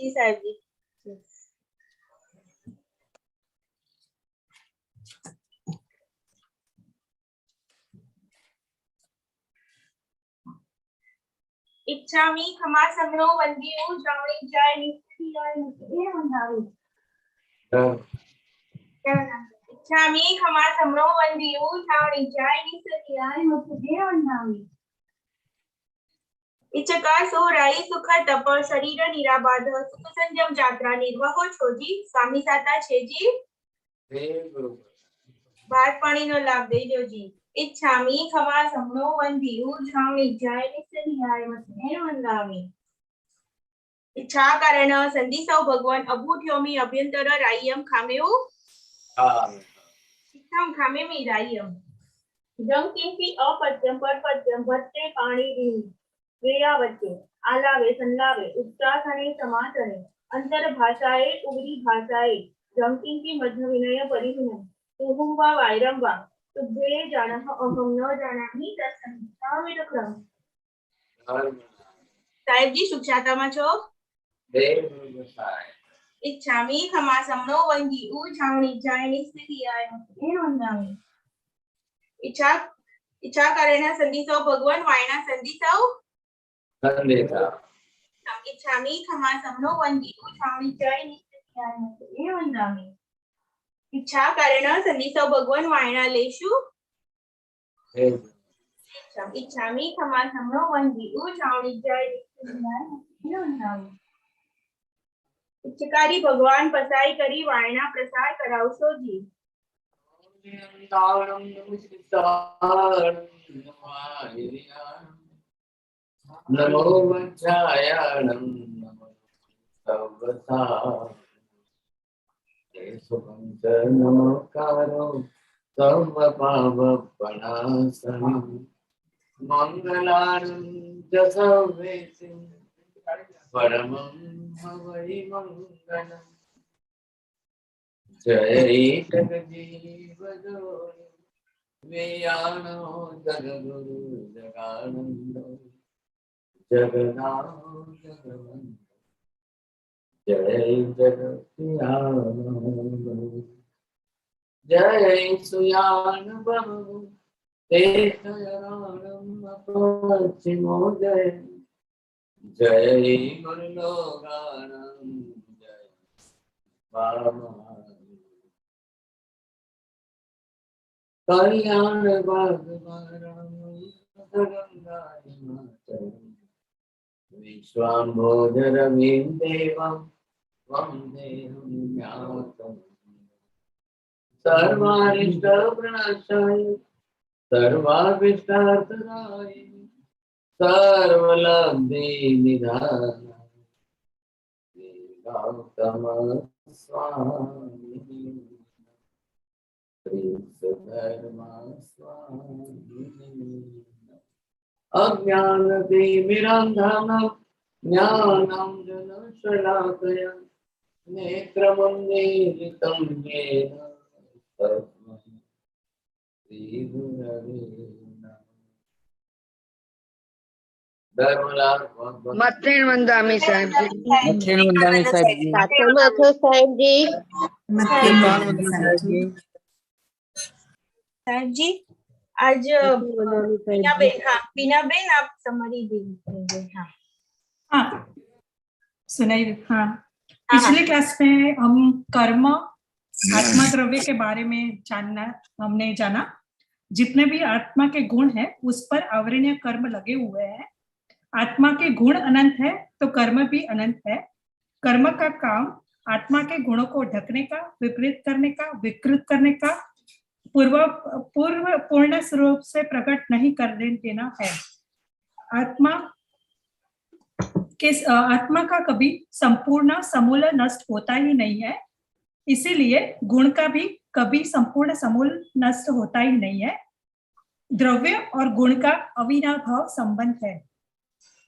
जी साहब जी। इच्छामि खमा समनो वंदियो जावणी जाय निस्ती आय मुझे वंदावी। इच्छामि खमा समनो वंदियो जावणी जाय निस्ती आय मुझे वंदावी। इच्छका सो राई सुख तप शरीर निराबाध सुख संयम यात्रा निर्वाहो छोजी स्वामी साता छेजी भात पानी नो लाभ दे दो जी। इच्छामि खमा समनो वंदियो जावणी जाय निस्ती आय मुझे वंदावी। इच्छा कारण संदिसौ भगवान अभूठ्योमी अभ्यंतर रायम खामेउ इच्छाम खामेमी रायम जंग किंपी अपत्यम परपत्यम भट्टे पाणी रीनी वेयावच्चे आलावे संलावे उच्चासने समासने अंतर भाषाए उगरी भाषाए जंग किंपी मध्य विनय परिविनय तुहुम वा वायरम वा तुभ्ये जानः अहम न जानामि तत्संहिता क्रम। साहेब जी सुक्षाता में छो। इच्छामि खमा समनो वंदी उ छावणी जाय निस्ती आय मुझे वंदावी। इच्छा करेना संदिसौ भगवान वायना संदिसौ संदेशा। इच्छामि खमा समनो वंदी उ छावणी जाय निस्ती आय मुझे वंदावी। इच्छा करेना संदिसौ भगवान वायना लेशु इच्छामि खमा समनो वंदी उ छावणी जाय निस्ती आय मुझे वंदावी। इच्छकारी भगवान पसाई करी वायना प्रसार करावशो जी। नमो वज्रायाणं नमो सर्वथा देशुभंच नमोकारो सर्वपावपनाशनं मंगलानं च सर्वेषु परमं हवै मंगलम्। जय जगजीवजोनि वेयानो जगगुरु जगानंदो जगन्नाथ जगवंदो जय जगत्यानंदो जय सुयान बहु तेतयानम अपचिमो जय जय गुरुलोगानम जय बामा कल्याण विश्वाम्भोजरवीं देवं वन्देऽहं ज्ञातं सर्वारिष्टप्रणाशाय सर्वाभीष्टार्थदाय सर्वलब्धिनिधानाय गौतम स्वामी अज्ञानतिमिरान्धनं ज्ञानं जनशलाकया नेत्रमन्मीलितं येन तस्मै श्रीगुरवे नमः। मत्रेण वंदामि साहेब जी। मत्रेण वंदामि साहेब जी। साथे में अथो साहेब जी। साहेब जी आज बीना बेन आप समरी दीजिए। हाँ सुनाई। हाँ पिछले क्लास में हम कर्म आत्मा द्रव्य के बारे में हमने जाना। जितने भी आत्मा के गुण हैं उस पर आवरणीय कर्म लगे हुए हैं। आत्मा के गुण अनंत है तो कर्म भी अनंत है। कर्म का काम आत्मा के गुणों को ढकने का, विपरीत करने का, विकृत करने का, पूर्ण रूप से प्रकट नहीं कर देना है। आत्मा का कभी संपूर्ण समूल नष्ट होता ही नहीं है, इसीलिए गुण का भी कभी संपूर्ण समूल नष्ट होता ही नहीं है। द्रव्य और गुण का अविनाभाव संबंध है।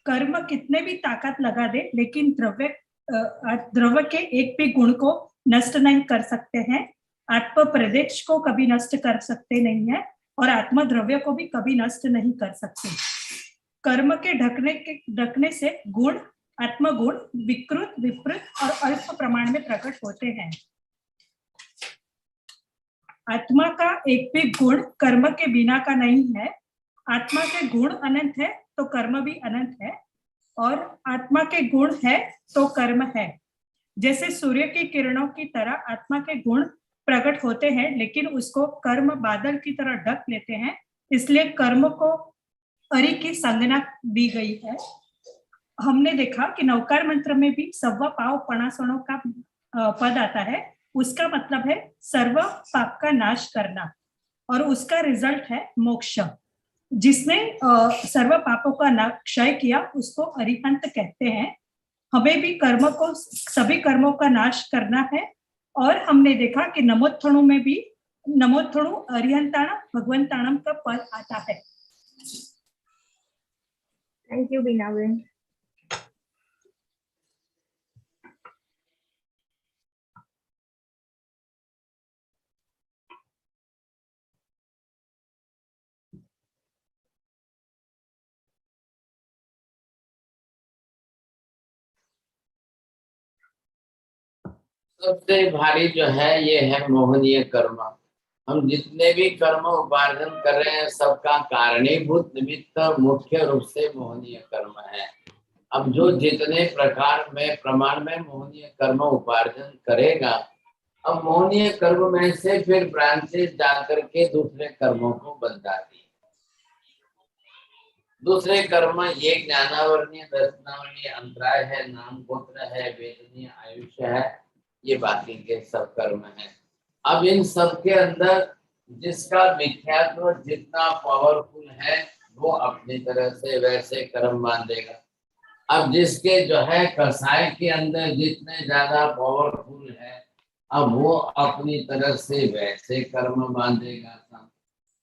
कर्म कितने भी ताकत लगा दे लेकिन द्रव्य के एक भी गुण को नष्ट नहीं कर सकते हैं। आत्म प्रदेश को कभी नष्ट कर सकते नहीं है और आत्म द्रव्य को भी कभी नष्ट नहीं कर सकते। कर्म के ढकने से गुण आत्मगुण विकृत, विपरीत और अल्प प्रमाण में प्रकट होते हैं। आत्मा का एक भी गुण कर्म के बिना का नहीं है। आत्मा के गुण अनंत है तो कर्म भी अनंत है, और आत्मा के गुण है तो कर्म है। जैसे सूर्य की किरणों की तरह आत्मा के गुण प्रकट होते हैं, लेकिन उसको कर्म बादल की तरह ढक लेते हैं, इसलिए कर्म को अरि की संज्ञा दी गई है। हमने देखा कि नवकार मंत्र में भी सव्वा पाव पणासणों का पद आता है। उसका मतलब है सर्व पाप का नाश करना, और उसका रिजल्ट है मोक्ष। जिसने सर्व पापों का क्षय किया उसको अरिहंत कहते हैं। हमें भी कर्म को, सभी कर्मों का नाश करना है। और हमने देखा कि नमोत्थणु में भी नमोत्थणु अरिहंताणम भगवंताणम का पद आता है। Thank you Bina ben. सबसे भारी जो है ये है मोहनीय कर्म। हम जितने भी कर्म उपार्जन कर रहे हैं सबका कारणीभूत निमित्त मुख्य रूप से मोहनीय कर्म है। अब जो जितने प्रकार में प्रमाण में मोहनीय कर्म उपार्जन करेगा, अब मोहनीय कर्म में से फिर ब्रांचेस जाकर के दूसरे कर्मों को बन जाती है। दूसरे कर्म ये ज्ञानावर्णीय, दर्शनावर्णीय, अंतराय है, नाम गोत्र है, वेदनीय, आयुष्य है, ये बाकी के सब कर्म है। अब इन सब के अंदर जिसका मिथ्यात्व जितना पावरफुल है वो अपनी तरह से वैसे कर्म बांधेगा। अब जिसके जो है कसाय के अंदर जितने ज्यादा पावरफुल है, अब वो अपनी तरह से वैसे कर्म बांधेगा।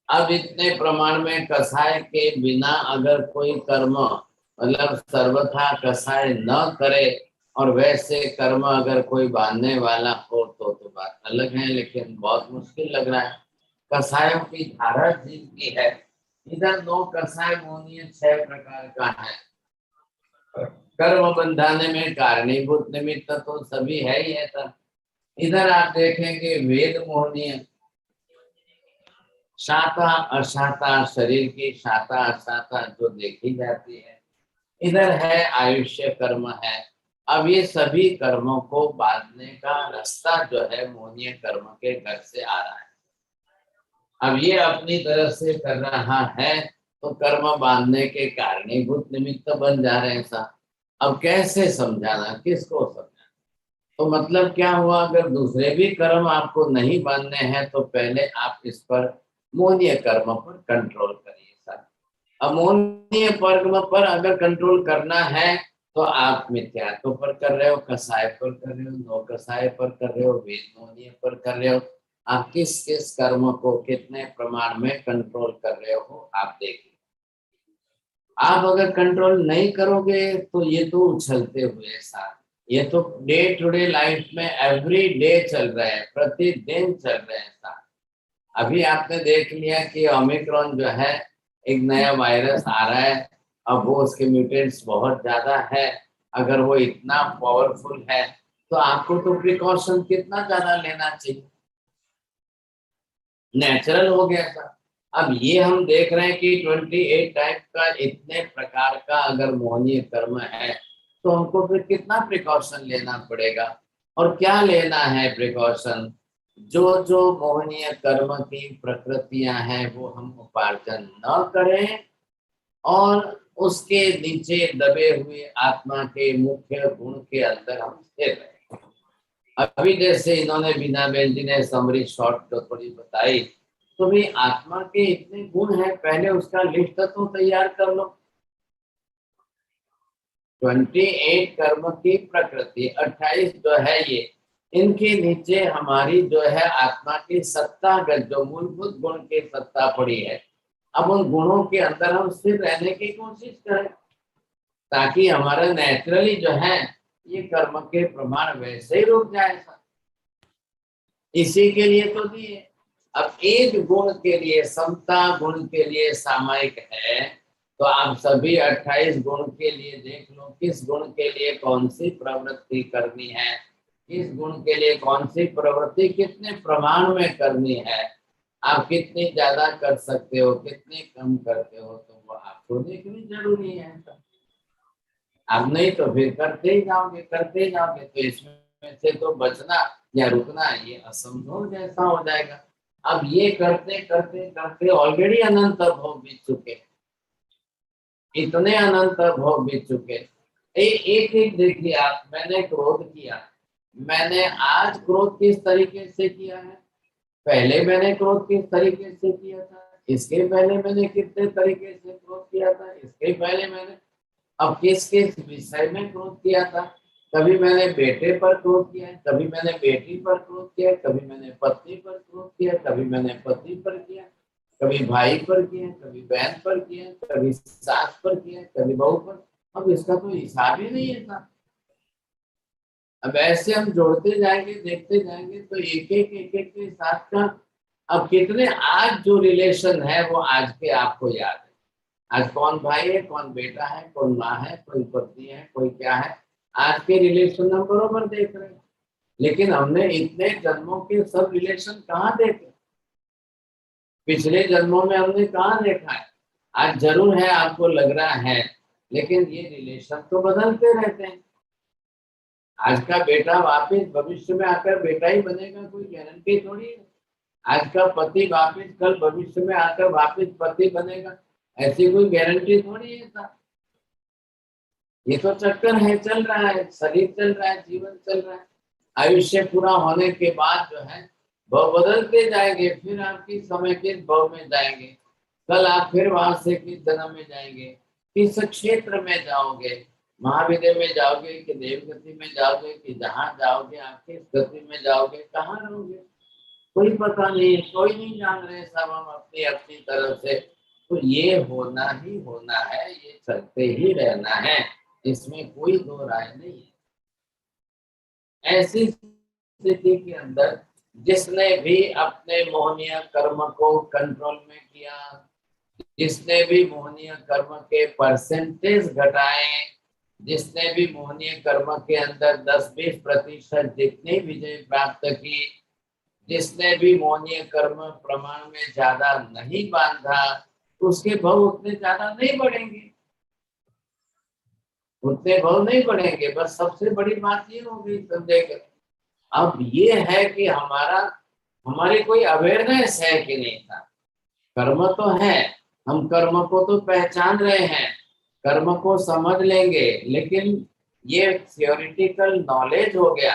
अब इतने प्रमाण में कसाय के बिना अगर कोई कर्म मतलब सर्वथा कसाय न करे और वैसे कर्म अगर कोई बांधने वाला हो तो बात अलग है, लेकिन बहुत मुश्किल लग रहा है। कसायों की धारा जिनकी है, इधर 9 कसाय मोहनीय 6 प्रकार का है। कर्म बंधाने में कारणीभूत निमित्त तो सभी है ही ऐसा। इधर आप देखेंगे वेद मोहनीय, शाता अशाता, शरीर की शाता अशाता जो देखी जाती है। इधर है आयुष्य कर्म है। अब ये सभी कर्मों को बांधने का रास्ता जो है मोहनीय कर्म के घर से आ रहा है। अब ये अपनी तरफ से कर रहा है तो कर्म बांधने के कारणीभूत निमित्त बन जा रहे हैं सा। अब कैसे समझाना, किसको समझाना? तो मतलब क्या हुआ, अगर दूसरे भी कर्म आपको नहीं बांधने हैं तो पहले आप इस पर मोहनीय कर्म पर कंट्रोल करिए सर। अब मोहनीय कर्म पर अगर कंट्रोल करना है तो आप मिथ्यात्व पर कर रहे हो, कसाय पर कर रहे हो, 9 कसाय पर कर रहे हो, वेद मोहनीय पर कर रहे हो। आप किस किस कर्म को कितने प्रमाण में कंट्रोल कर रहे हो आप देखिए। आप अगर कंट्रोल नहीं करोगे तो ये तो उछलते हुए साथ, ये तो डे टू डे लाइफ में एवरी डे चल रहे हैं, प्रतिदिन चल रहे हैं साथ। अभी आपने देख लिया कि ओमिक्रॉन जो है एक नया वायरस आ रहा है। अब वो उसके म्यूटेंट्स बहुत ज्यादा है। अगर वो इतना पावरफुल है तो आपको तो प्रिकॉशन कितना ज्यादा लेना चाहिए, नेचुरल हो गया था। अब ये हम देख रहे हैं कि 28 टाइप का इतने प्रकार का अगर मोहनीय कर्म है तो हमको फिर कितना प्रिकॉशन लेना पड़ेगा, और क्या लेना है प्रिकॉशन? जो जो मोहनीय कर्म की प्रकृतियां हैं वो हम उपार्जन न करें, और उसके नीचे दबे हुए आत्मा के मुख्य गुण के अंदर हम स्थिर रहें। अभी जैसे इन्होंने बीना बेन जी ने समरी शॉर्ट तो थोड़ी बताई, तो भी आत्मा के इतने गुण हैं, पहले उसका लिस्ट तो तैयार कर लो। 28 कर्म की प्रकृति, 28 जो है ये, इनके नीचे हमारी जो है आत्मा की सत्तागत जो मूलभूत गुण की सत्ता पड़ी है। अब उन गुणों के अंदर हम स्थिर रहने की कोशिश करें ताकि हमारा नेचुरली जो है ये कर्म के प्रमाण वैसे ही रुक जाए। इसी के लिए तो दिए। अब एक गुण के लिए, समता गुण के लिए सामायिक है तो आप सभी 28 गुण के लिए देख लो किस गुण के लिए कौन सी प्रवृत्ति करनी है, किस गुण के लिए कौन सी प्रवृत्ति कितने प्रमाण में करनी है, आप कितनी ज्यादा कर सकते हो कितनी कम करते हो, तो वो आपको देखनी जरूरी है। आप नहीं तो फिर करते ही जाओगे तो इसमें से तो बचना या रुकना ये असंभव जैसा हो जाएगा। अब ये करते करते करते ऑलरेडी अनंत भोग बीत चुके, इतने अनंत भोग बीत चुके। एक एक देखिए आप, मैंने क्रोध किया, मैंने आज क्रोध किस तरीके से किया है, पहले मैंने क्रोध किस तरीके से किया था, इसके पहले मैंने कितने तरीके से क्रोध किया था, इसके पहले मैंने अब किस किस विषय में क्रोध किया था। कभी मैंने बेटे पर क्रोध किया, कभी मैंने बेटी पर क्रोध किया, कभी मैंने पत्नी पर क्रोध किया, कभी मैंने पति पर किया, कभी भाई पर किया, कभी बहन पर किया, कभी सास पर किया, कभी बहू पर। अब इसका तो हिसाब ही नहीं है था। अब ऐसे हम जोड़ते जाएंगे देखते जाएंगे तो एक एक के साथ का अब कितने आज जो रिलेशन है वो आज के आपको याद है। आज कौन भाई है, कौन बेटा है, कौन माँ है, कोई पत्नी है, कोई क्या है, आज के रिलेशन हम बरोबर देख रहे हैं। लेकिन हमने इतने जन्मों के सब रिलेशन कहाँ देखे, पिछले जन्मों में हमने कहाँ देखा है। आज जरूर है आपको लग रहा है, लेकिन ये रिलेशन तो बदलते रहते हैं। आज का बेटा वापिस भविष्य में आकर बेटा ही बनेगा, कोई गारंटी थोड़ी है। आज का पति वापिस कल भविष्य में आकर वापिस पति बनेगा, ऐसी कोई गारंटी थोड़ी है था। ये तो चक्कर है, चल रहा है, शरीर चल रहा है, जीवन चल रहा है। आयुष्य पूरा होने के बाद जो है भव बदलते जाएंगे, फिर आपकी समय किस भव में जाएंगे, कल आप फिर वहां से किस जन्म में जाएंगे, किस क्षेत्र में जाओगे, महाविद्या में जाओगे कि देवगति में जाओगे, कि जहाँ जाओगे आप किस गति में जाओगे, कहाँ रहोगे, कोई पता नहीं, कोई नहीं जान रहे, सब हम अपनी अपनी तरफ से। तो ये होना ही होना है, ये चलते ही रहना है, इसमें कोई दो राय नहीं है। ऐसी स्थिति के अंदर जिसने भी अपने मोहनीय कर्म को कंट्रोल में किया, जिसने भी मोहनीय कर्म के परसेंटेज घटाए, जिसने भी मोहनीय कर्म के अंदर 10-20% जितनी विजय प्राप्त की, जिसने भी मोहनीय कर्म प्रमाण में ज्यादा नहीं बांधा, उसके भव उतने ज्यादा नहीं बढ़ेंगे, उतने भव नहीं बढ़ेंगे। बस सबसे बड़ी बात ये हो गई समझे। अब ये है कि हमारी कोई अवेयरनेस है कि नहीं था। कर्म तो है, हम कर्म को तो पहचान रहे हैं, कर्म को समझ लेंगे, लेकिन ये थियोरिटिकल नॉलेज हो गया।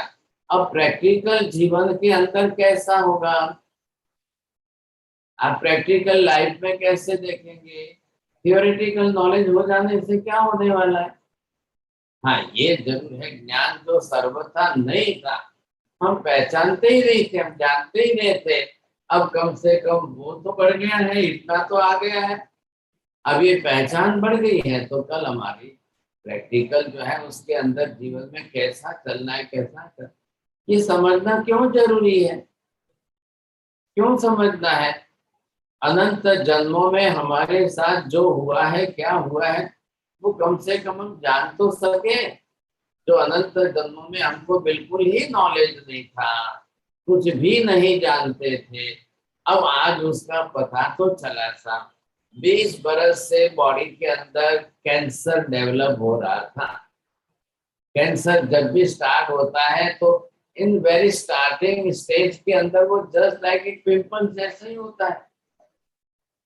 अब प्रैक्टिकल जीवन के अंदर कैसा होगा, आप प्रैक्टिकल लाइफ में कैसे देखेंगे। थियोरिटिकल नॉलेज हो जाने से क्या होने वाला है। हाँ ये जरूर है, ज्ञान जो सर्वथा नहीं था, हम पहचानते ही नहीं थे, हम जानते ही नहीं थे। अब कम से कम वो तो बढ़ गया है, इतना तो आ गया है। अब ये पहचान बढ़ गई है तो कल हमारी प्रैक्टिकल जो है उसके अंदर जीवन में कैसा चलना है, कैसा कर, ये समझना क्यों जरूरी है, क्यों समझना है। अनंत जन्मों में हमारे साथ जो हुआ है, क्या हुआ है, वो कम से कम हम जान तो सके। जो अनंत जन्मों में हमको बिल्कुल ही नॉलेज नहीं था, कुछ भी नहीं जानते थे, अब आज उसका पता तो चला सा। 20 बरस से बॉडी के अंदर कैंसर डेवलप हो रहा था। कैंसर जब भी स्टार्ट होता है तो इन वेरी स्टार्टिंग स्टेज के अंदर वो जस्ट लाइक एक पिंपल जैसा ही होता है।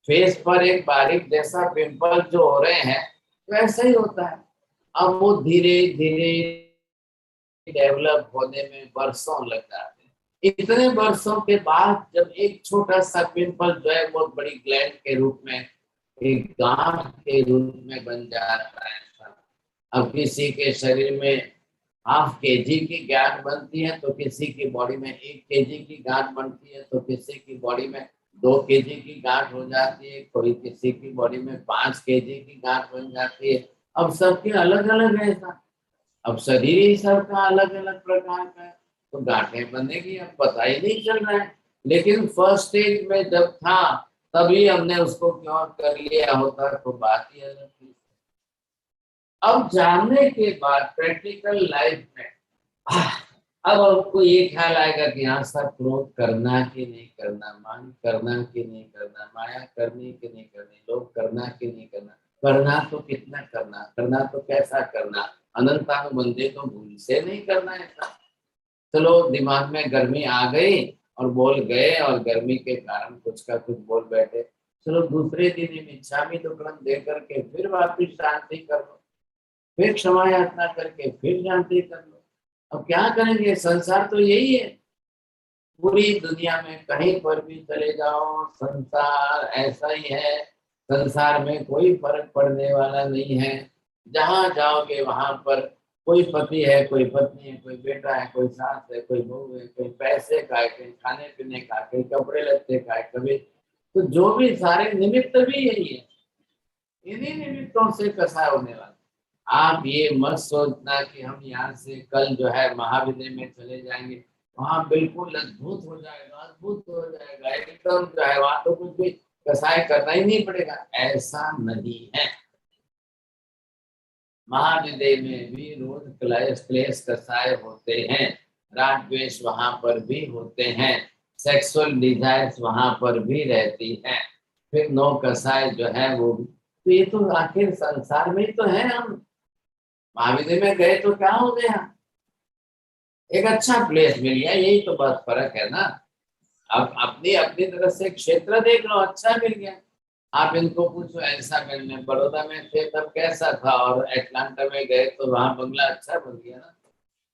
फेस पर एक बारीक जैसा पिंपल जो हो रहे हैं वैसा ही होता है। अब वो धीरे धीरे डेवलप होने में वर्षों लग जाते हैं। इतने वर्षों के बाद जब एक छोटा सा पिंपल जो है बहुत बड़ी ग्लैंड के रूप में, एक गांठ के रूप में बन जाता है। अब किसी के शरीर में ½ kg की गांठ बनती है तो किसी की बॉडी में 1 kg की गांठ बनती है, तो किसी की बॉडी में 2 kg की गांठ हो जाती है, कोई किसी की बॉडी में 5 kg की गांठ बन जाती है। अब सबके अलग अलग है ऐसा, अब शरीर ही सबका अलग अलग प्रकार का है, तो गांठें बनेगी, अब पता ही नहीं चल रहा है। लेकिन फर्स्ट स्टेज में जब था तभी हमने उसको क्यों कर लिया होता तो बात ही अलग थी। अब जानने के बाद प्रैक्टिकल लाइफ में अब आपको ये ख्याल आएगा कि हाँ सर, क्रोध करना कि नहीं करना, मान करना कि नहीं करना, माया करनी कि नहीं करनी, लोभ करना कि नहीं करना, करना तो कितना करना, करना तो कैसा करना, अनंतानुबंधे तो भूल से नहीं करना है ऐसा। चलो दिमाग में गर्मी आ गई और बोल गए और गर्मी के कारण कुछ का कुछ बोल बैठे, चलो दूसरे दिन इच्छामी दुक्कड़म दे करके फिर वापिस शांति कर लो, फिर क्षमा याचना करके फिर शांति कर लो। अब क्या करेंगे, संसार तो यही है। पूरी दुनिया में कहीं पर भी चले जाओ संसार ऐसा ही है। संसार में कोई फर्क पड़ने वाला नहीं है। जहाँ जाओगे वहां पर कोई पति है, कोई पत्नी है, कोई बेटा है, कोई सास है, कोई बहू है, कोई पैसे का है, कोई खाने पीने का, कोई कपड़े लत्ते का है, कभी तो जो भी सारे निमित्त भी यही है। इन्हीं निमित्तों से कसा होने वाला। आप ये मत सोचना कि हम यहाँ से कल जो है महाविद्यालय में चले जाएंगे, वहां बिल्कुल अद्भुत हो जाएगा, अद्भुत हो जाएगा एकदम जो है, वहां तो कुछ भी कसाय करना ही नहीं पड़ेगा, ऐसा नहीं है। महाविद्यालय में भी रोज क्लेश कसाय होते हैं, राग द्वेष वहां पर भी होते हैं, सेक्सुअल डिजायर्स वहां पर भी रहती है, फिर नो कसाय जो है वो भी। तो ये तो आखिर संसार में तो है। हम महाविद्यालय में गए तो क्या हो गया, एक अच्छा प्लेस मिल गया, यही तो बस फर्क है ना। अब अपनी अपनी तरफ से क्षेत्र देख लो, अच्छा मिल गया। आप इनको पूछो ऐसा में बड़ौदा में थे तब कैसा था, और एटलांटा में गए तो वहां बंगला अच्छा बन गया ना,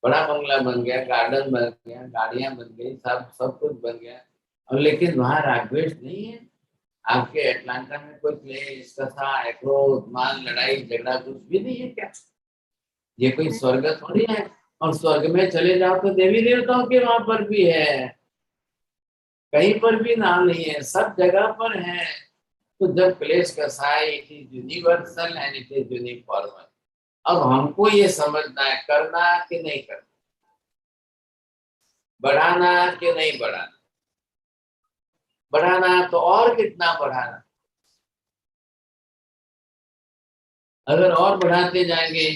बड़ा बंगला बन गया, गार्डन बन गया, गाड़ियां बन गई, सब कुछ बन गया। और लेकिन वहां रागद्वेष नहीं है। आपके एटलांटा में कोई क्लेश कसा क्रोध मान लड़ाई झगड़ा कुछ भी नहीं है क्या? ये कोई स्वर्ग थोड़ी है। और स्वर्ग में चले जाओ तो देवी देवताओं के वहां पर भी है, कहीं पर भी नाम नहीं है, सब जगह पर है। तो जब क्लेश कसाय, it is universal and it is uniformal. अब हमको ये समझना है करना कि नहीं करना, बढ़ाना कि नहीं बढ़ाना, बढ़ाना तो और कितना बढ़ाना। अगर और बढ़ाते जाएंगे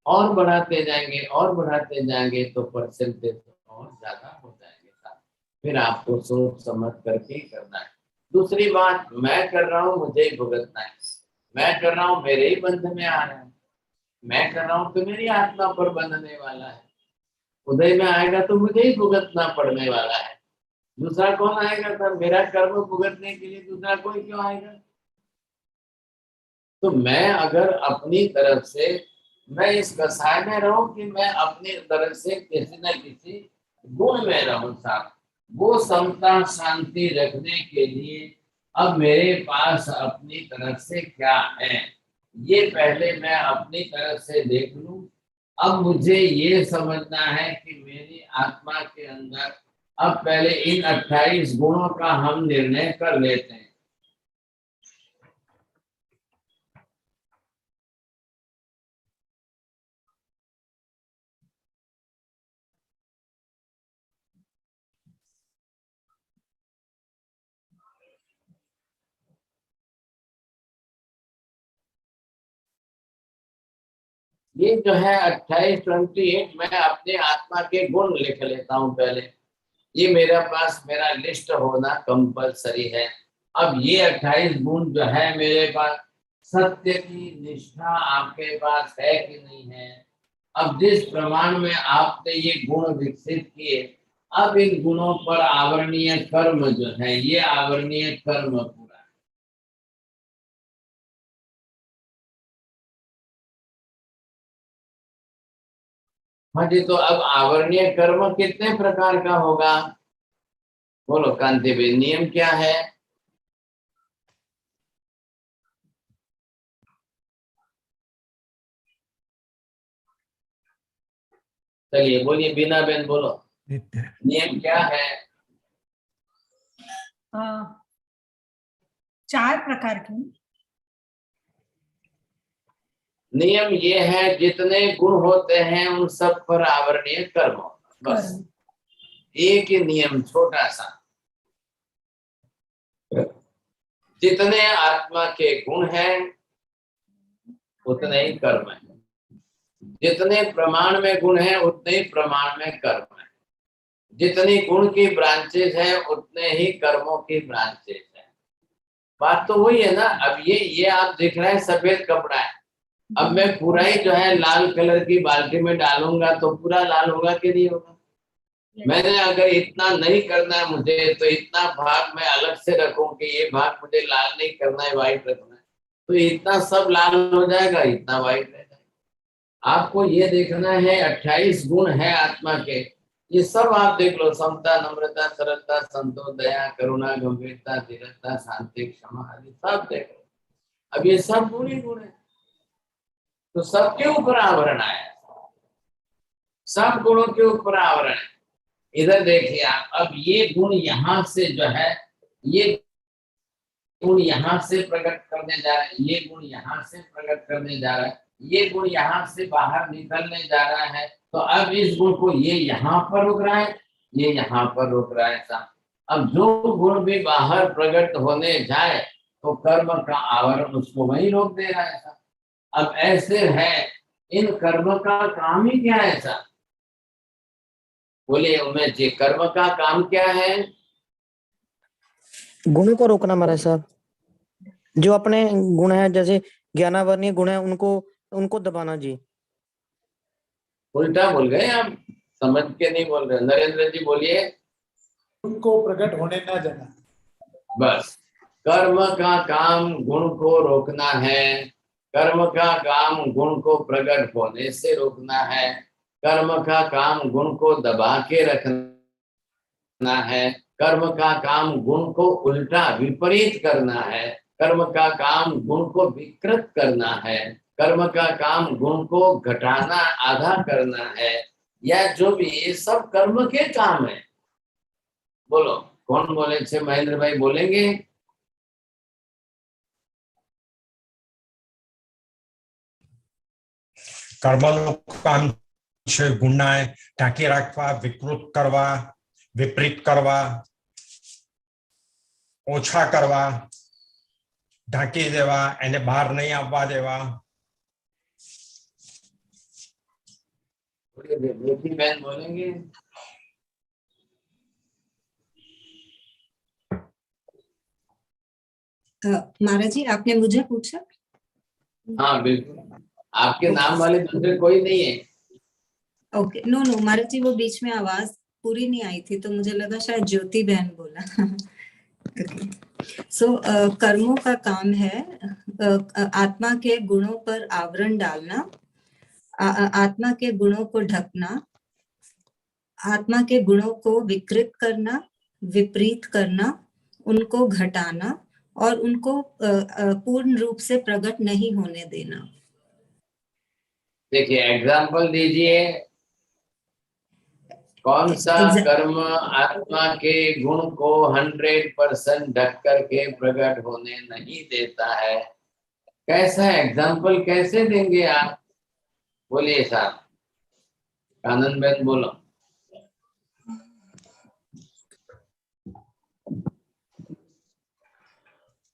और बढ़ाते जाएंगे और बढ़ाते जाएंगे तो परसेंटेज और ज्यादा हो जाएंगे साहब। फिर आपको सोच समझ करके करना है। दूसरी बात, मैं कर रहा हूँ मुझे ही भुगतना है, मैं कर रहा हूँ मेरे ही बंध में आ रहा है, मैं कर रहा हूँ तो मेरी आत्मा पर बंधने वाला है, उदय में आएगा तो मुझे ही भुगतना पड़ने वाला है। दूसरा कौन आएगा सर, मेरा कर्म भुगतने के लिए दूसरा कोई क्यों आएगा? तो मैं अगर अपनी तरफ से मैं इस कसाय में रहूं कि मैं अपनी तरफ से किसी न किसी गुण में रहूं साहब, वो समता शांति रखने के लिए अब मेरे पास अपनी तरफ से क्या है, ये पहले मैं अपनी तरफ से देख लूं। अब मुझे ये समझना है कि मेरी आत्मा के अंदर अब पहले इन 28 गुणों का हम निर्णय कर लेते हैं। ये जो है 28 मैं अपने आत्मा के गुण लिख लेता हूं पहले। ये मेरे पास मेरा लिस्ट होना कंपलसरी है। अब ये 28 गुण जो है मेरे पास, सत्य की निष्ठा आपके पास है कि नहीं है? अब जिस प्रमाण में आपने ये गुण विकसित किए, अब इन गुणों पर आवरणीय कर्म जो है, ये आवरणीय कर्म पूरा। हाँ जी, तो अब आवरणीय कर्म कितने प्रकार का होगा? बोलो कांति भाई, नियम क्या है? चलिए बोलिए, बीना बेन बोलो, नियम क्या है? 4 प्रकार के नियम ये है, जितने गुण होते हैं उन सब पर आवरणीय कर्म, बस एक ही नियम छोटा सा। जितने आत्मा के गुण हैं उतने ही कर्म है, जितने प्रमाण में गुण है उतने ही प्रमाण में कर्म है, जितनी गुण की ब्रांचेज है उतने ही कर्मों की ब्रांचेज है। बात तो वही है ना। अब ये आप देख रहे हैं सफेद कपड़ा है, अब मैं पूरा ही जो है लाल कलर की बाल्टी में डालूंगा तो पूरा लाल होगा कि नहीं होगा? मैंने अगर इतना नहीं करना है मुझे तो इतना भाग मैं अलग से रखूं कि ये भाग मुझे लाल नहीं करना है, व्हाइट रखना है, तो इतना सब लाल हो जाएगा, इतना व्हाइट रह जाएगा। आपको ये देखना है 28 गुण है आत्मा के, ये सब आप देख लो, समता, नम्रता, सरलता, संतोष, दया, करुणा, गंभीरता, धीरता, शांति, क्षमा आदि सब देख लो। अब ये सब गुण ही गुण है, तो सबके ऊपर आवरण आया, सब गुणों के ऊपर आवरण है। इधर देखिए आप, अब ये गुण यहाँ से जो है, ये गुण यहाँ से प्रकट करने जा रहा है, ये गुण यहाँ से प्रकट करने जा रहा है, ये गुण यहाँ से बाहर निकलने जा रहा है, तो अब इस गुण को ये यहाँ पर रोक रहा है, ये यहाँ पर रोक रहा है साहब। अब जो गुण भी बाहर प्रकट होने जाए तो कर्म का आवरण उसको वही रोक दे रहा है साहब। अब ऐसे है, इन कर्म का काम ही क्या है साहब? बोलिए उमेश जी, कर्म का काम क्या है? गुणों को रोकना महाराज साहब। जो अपने गुण है, जैसे ज्ञानावर्णीय गुण है, उनको दबाना जी। उल्टा बोल गए आप, समझ के नहीं बोल रहे। नरेंद्र जी बोलिए। उनको प्रकट होने न देना। बस, कर्म का काम गुण को रोकना है, कर्म का काम गुण को प्रकट होने से रोकना है, कर्म का काम गुण को दबा के रखना है, कर्म का काम गुण को उल्टा विपरीत करना है, कर्म का काम गुण को विकृत करना है, कर्म का काम गुण को घटाना, आधा करना है, या जो भी, ये सब कर्म के काम है। बोलो कौन बोले थे? महेंद्र भाई बोलेंगे? કર્મનું કામ છે ગુનાએ ઢાંકી રાખવા, વિકૃત કરવા, વિપરીત કરવા, ઓછા કરવા, ઢાંકી દેવા, એને બહાર નહીં આવવા દેવા। बेटी बहन बोलेंगे? महाराज जी, आपने मुझे पूछा? हाँ बिल्कुल, आपके नाम वाले दूसरे कोई नहीं है। ओके, नो महाराज जी, वो बीच में आवाज पूरी नहीं आई थी तो मुझे लगा शायद ज्योति बहन बोला। सो कर्मों का काम है आत्मा के गुणों पर आवरण डालना, आत्मा के गुणों को ढकना, आत्मा के गुणों को विकृत करना, विपरीत करना, उनको घटाना और उनको पूर्ण रूप से प्रकट नहीं होने देना। देखिए एग्जाम्पल दीजिए, कौन सा कर्म आत्मा के गुण को 100% ढक करके प्रकट होने नहीं देता है? कैसा एग्जाम्पल कैसे देंगे आप? बोलिए साहब। कानन बहन बोलो।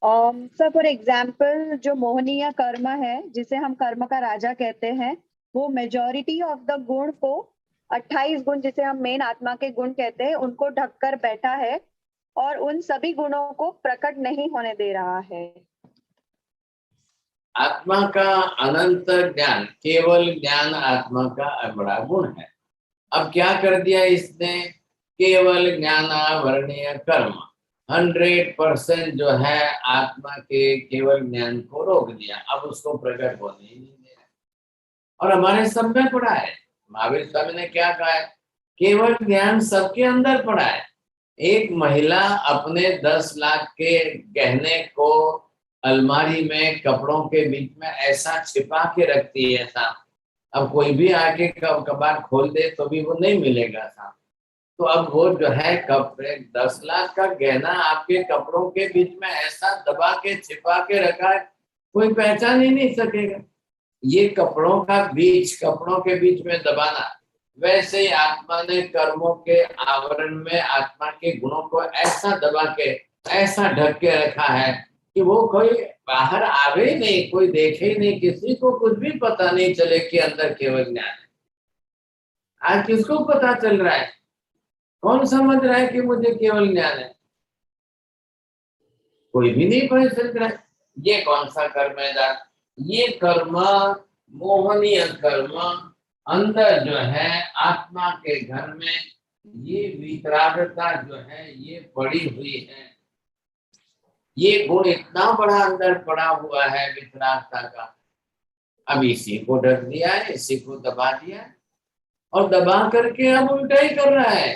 सर फॉर एग्जाम्पल जो मोहनीय कर्म है, जिसे हम कर्म का राजा कहते हैं, वो मेजॉरिटी ऑफ द गुण को 28 गुण जिसे हम मेन आत्मा के गुण कहते हैं उनको ढककर बैठा है और उन सभी गुणों को प्रकट नहीं होने दे रहा है। आत्मा का अनंत ज्ञान, केवल ज्ञान आत्मा का बड़ा गुण है। अब क्या कर दिया इसने? केवल ज्ञानावर्णीय कर्म 100% जो है आत्मा के केवल ज्ञान को रोक दिया, अब उसको प्रकट होने ही नहीं दे रहा। और हमारे सब में पड़ा है। महावीर स्वामी ने क्या कहा है? केवल ज्ञान सबके अंदर पड़ा है। एक महिला अपने 10 लाख के गहने को अलमारी में कपड़ों के बीच में ऐसा छिपा के रखती है साहब, अब कोई भी आके कबाड़ खोल दे तो भी वो नहीं मिलेगा साहब। तो अब वो जो है कपड़े 10 लाख का गहना आपके कपड़ों के बीच में ऐसा दबा के छिपा के रखा है, कोई पहचान ही नहीं सकेगा। ये कपड़ों का बीच, कपड़ों के बीच में दबाना, वैसे ही आत्मा ने कर्मों के आवरण में आत्मा के गुणों को ऐसा दबा के, ऐसा ढक के रखा है कि वो कोई बाहर आवे ही नहीं, कोई देखे ही नहीं, किसी को कुछ भी पता नहीं चले कि अंदर केवल ज्ञान है। आज किसको पता चल रहा है? कौन समझ रहा है कि मुझे केवल ज्ञान है? कोई भी नहीं पता चल रहा है। ये कौन सा कर्म है जान? ये कर्म मोहनीय कर्म अंदर जो है आत्मा के घर में, ये वितरागता जो है ये पड़ी हुई है। ये गुण इतना बड़ा अंदर पड़ा हुआ है वितरागता का। अब इसी को ढक दिया है, इसी को दबा दिया है, और दबा करके अब उल्टा ही कर रहा है।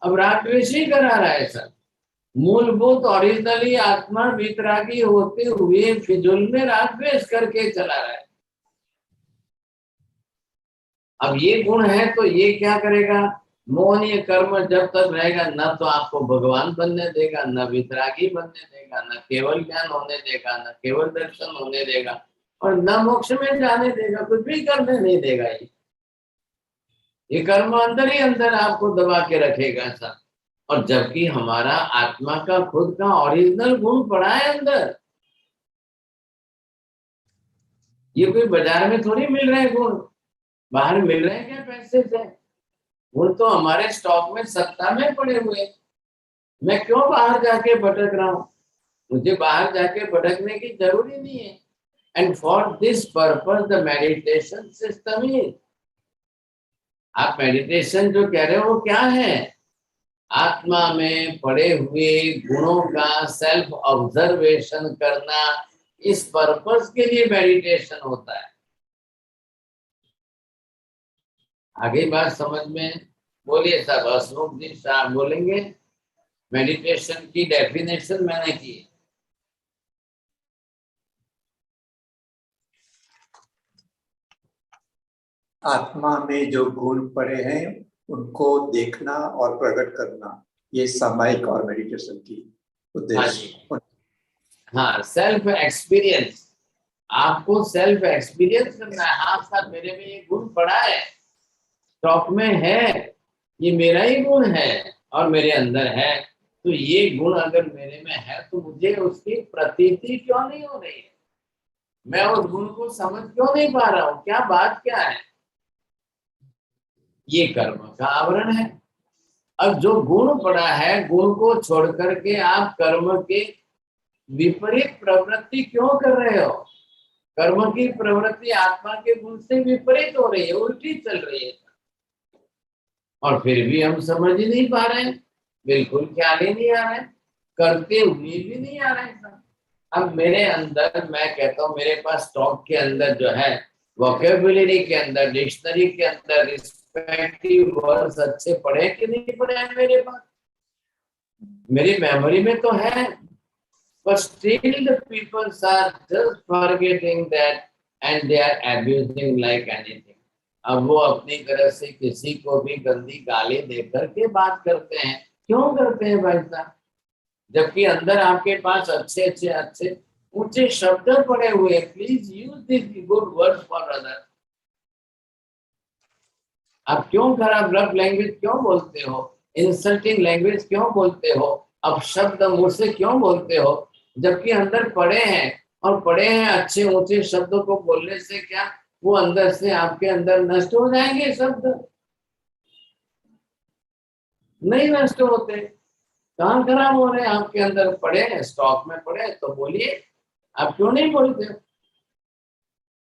अब राग द्वेष ही करा रहा है सब। मूलभूत ओरिजिनली आत्मा वितरागी होते हुए फिजूल में राग द्वेष करके चला रहा है। अब ये गुण है तो ये क्या करेगा? मोहनीय कर्म जब तक रहेगा न तो आपको भगवान बनने देगा, न वितरागी बनने देगा, न केवल ज्ञान होने देगा, न केवल दर्शन होने देगा, और न मोक्ष में जाने देगा, कुछ भी करने नहीं देगा। ये कर्म अंदर ही अंदर आपको दबा के रखेगा सब। और जबकि हमारा आत्मा का खुद का ओरिजिनल गुण पड़ा है अंदर। ये कोई बाजार में थोड़ी मिल रहे हैं गुण, बाहर मिल रहे हैं क्या पैसे से? गुण तो हमारे स्टॉक में सत्ता में पड़े हुए। मैं क्यों बाहर जाके भटक रहा हूं? मुझे बाहर जाके भटकने की जरूरी नहीं है। And for this purpose the meditation system is. आप मेडिटेशन जो कह रहे हो वो क्या है? आत्मा में पड़े हुए गुणों का सेल्फ ऑब्जर्वेशन करना, इस पर्पस के लिए मेडिटेशन होता है। आगे बात समझ में? बोलिए सब। अशोक जी साहब बोलेंगे। मेडिटेशन की डेफिनेशन मैंने की। आत्मा में जो गुण पड़े हैं उनको देखना और प्रकट करना, ये सामायिक और मेडिटेशन की उद्देश्य। हाँ, सेल्फ एक्सपीरियंस। आपको सेल्फ एक्सपीरियंस करना है। हाँ साहब, मेरे में ये गुण पड़ा है, स्टॉक में है, ये मेरा ही गुण है और मेरे अंदर है। तो ये गुण अगर मेरे में है तो मुझे उसकी प्रतीति क्यों नहीं हो रही है? मैं उस गुण को समझ क्यों नहीं पा रहा हूँ? क्या बात क्या है? ये कर्म का आवरण है। अब जो गुण पड़ा है, गुण को छोड़ करके आप कर्म के विपरीत प्रवृत्ति क्यों कर रहे हो? कर्म की प्रवृत्ति आत्मा के गुण से विपरीत हो रही है, उल्टी चल रही है, और फिर भी हम समझ ही नहीं पा रहे हैं। बिल्कुल ख्याल ही नहीं आ रहा है, करते हुए भी नहीं आ रहे हैं। अब मेरे अंदर, मैं कहता हूँ मेरे पास स्टॉक के अंदर जो है, वोकेबुलरी के अंदर, डिक्शनरी के अंदर रिस्पेक्टिव वर्ड्स अच्छे पढ़े कि नहीं पढ़े हैं मेरे पास? मेरी मेमोरी में तो है, but still the people are just forgetting that and they are abusing like anything. अब वो अपनी तरह से किसी को भी गंदी गाली देकर के बात करते हैं। क्यों करते हैं भाई साहब? जबकि अंदर आपके पास अच्छे अच्छे अच्छे ऊंचे शब्द पड़े हुए। Please use this good words for other. आप क्यों खराब रफ लैंग्वेज क्यों बोलते हो? इंसल्टिंग लैंग्वेज क्यों बोलते हो? अब शब्द मुंह से क्यों बोलते हो? जबकि अंदर पड़े हैं, और पड़े हैं अच्छे ऊंचे शब्दों को बोलने से क्या वो अंदर से आपके अंदर नष्ट हो जाएंगे? शब्द नहीं नष्ट होते, कहाँ खराब हो रहे हैं? आपके अंदर पड़े हैं, स्टॉक में पड़े हैं, तो बोलिए। आप क्यों नहीं बोलते?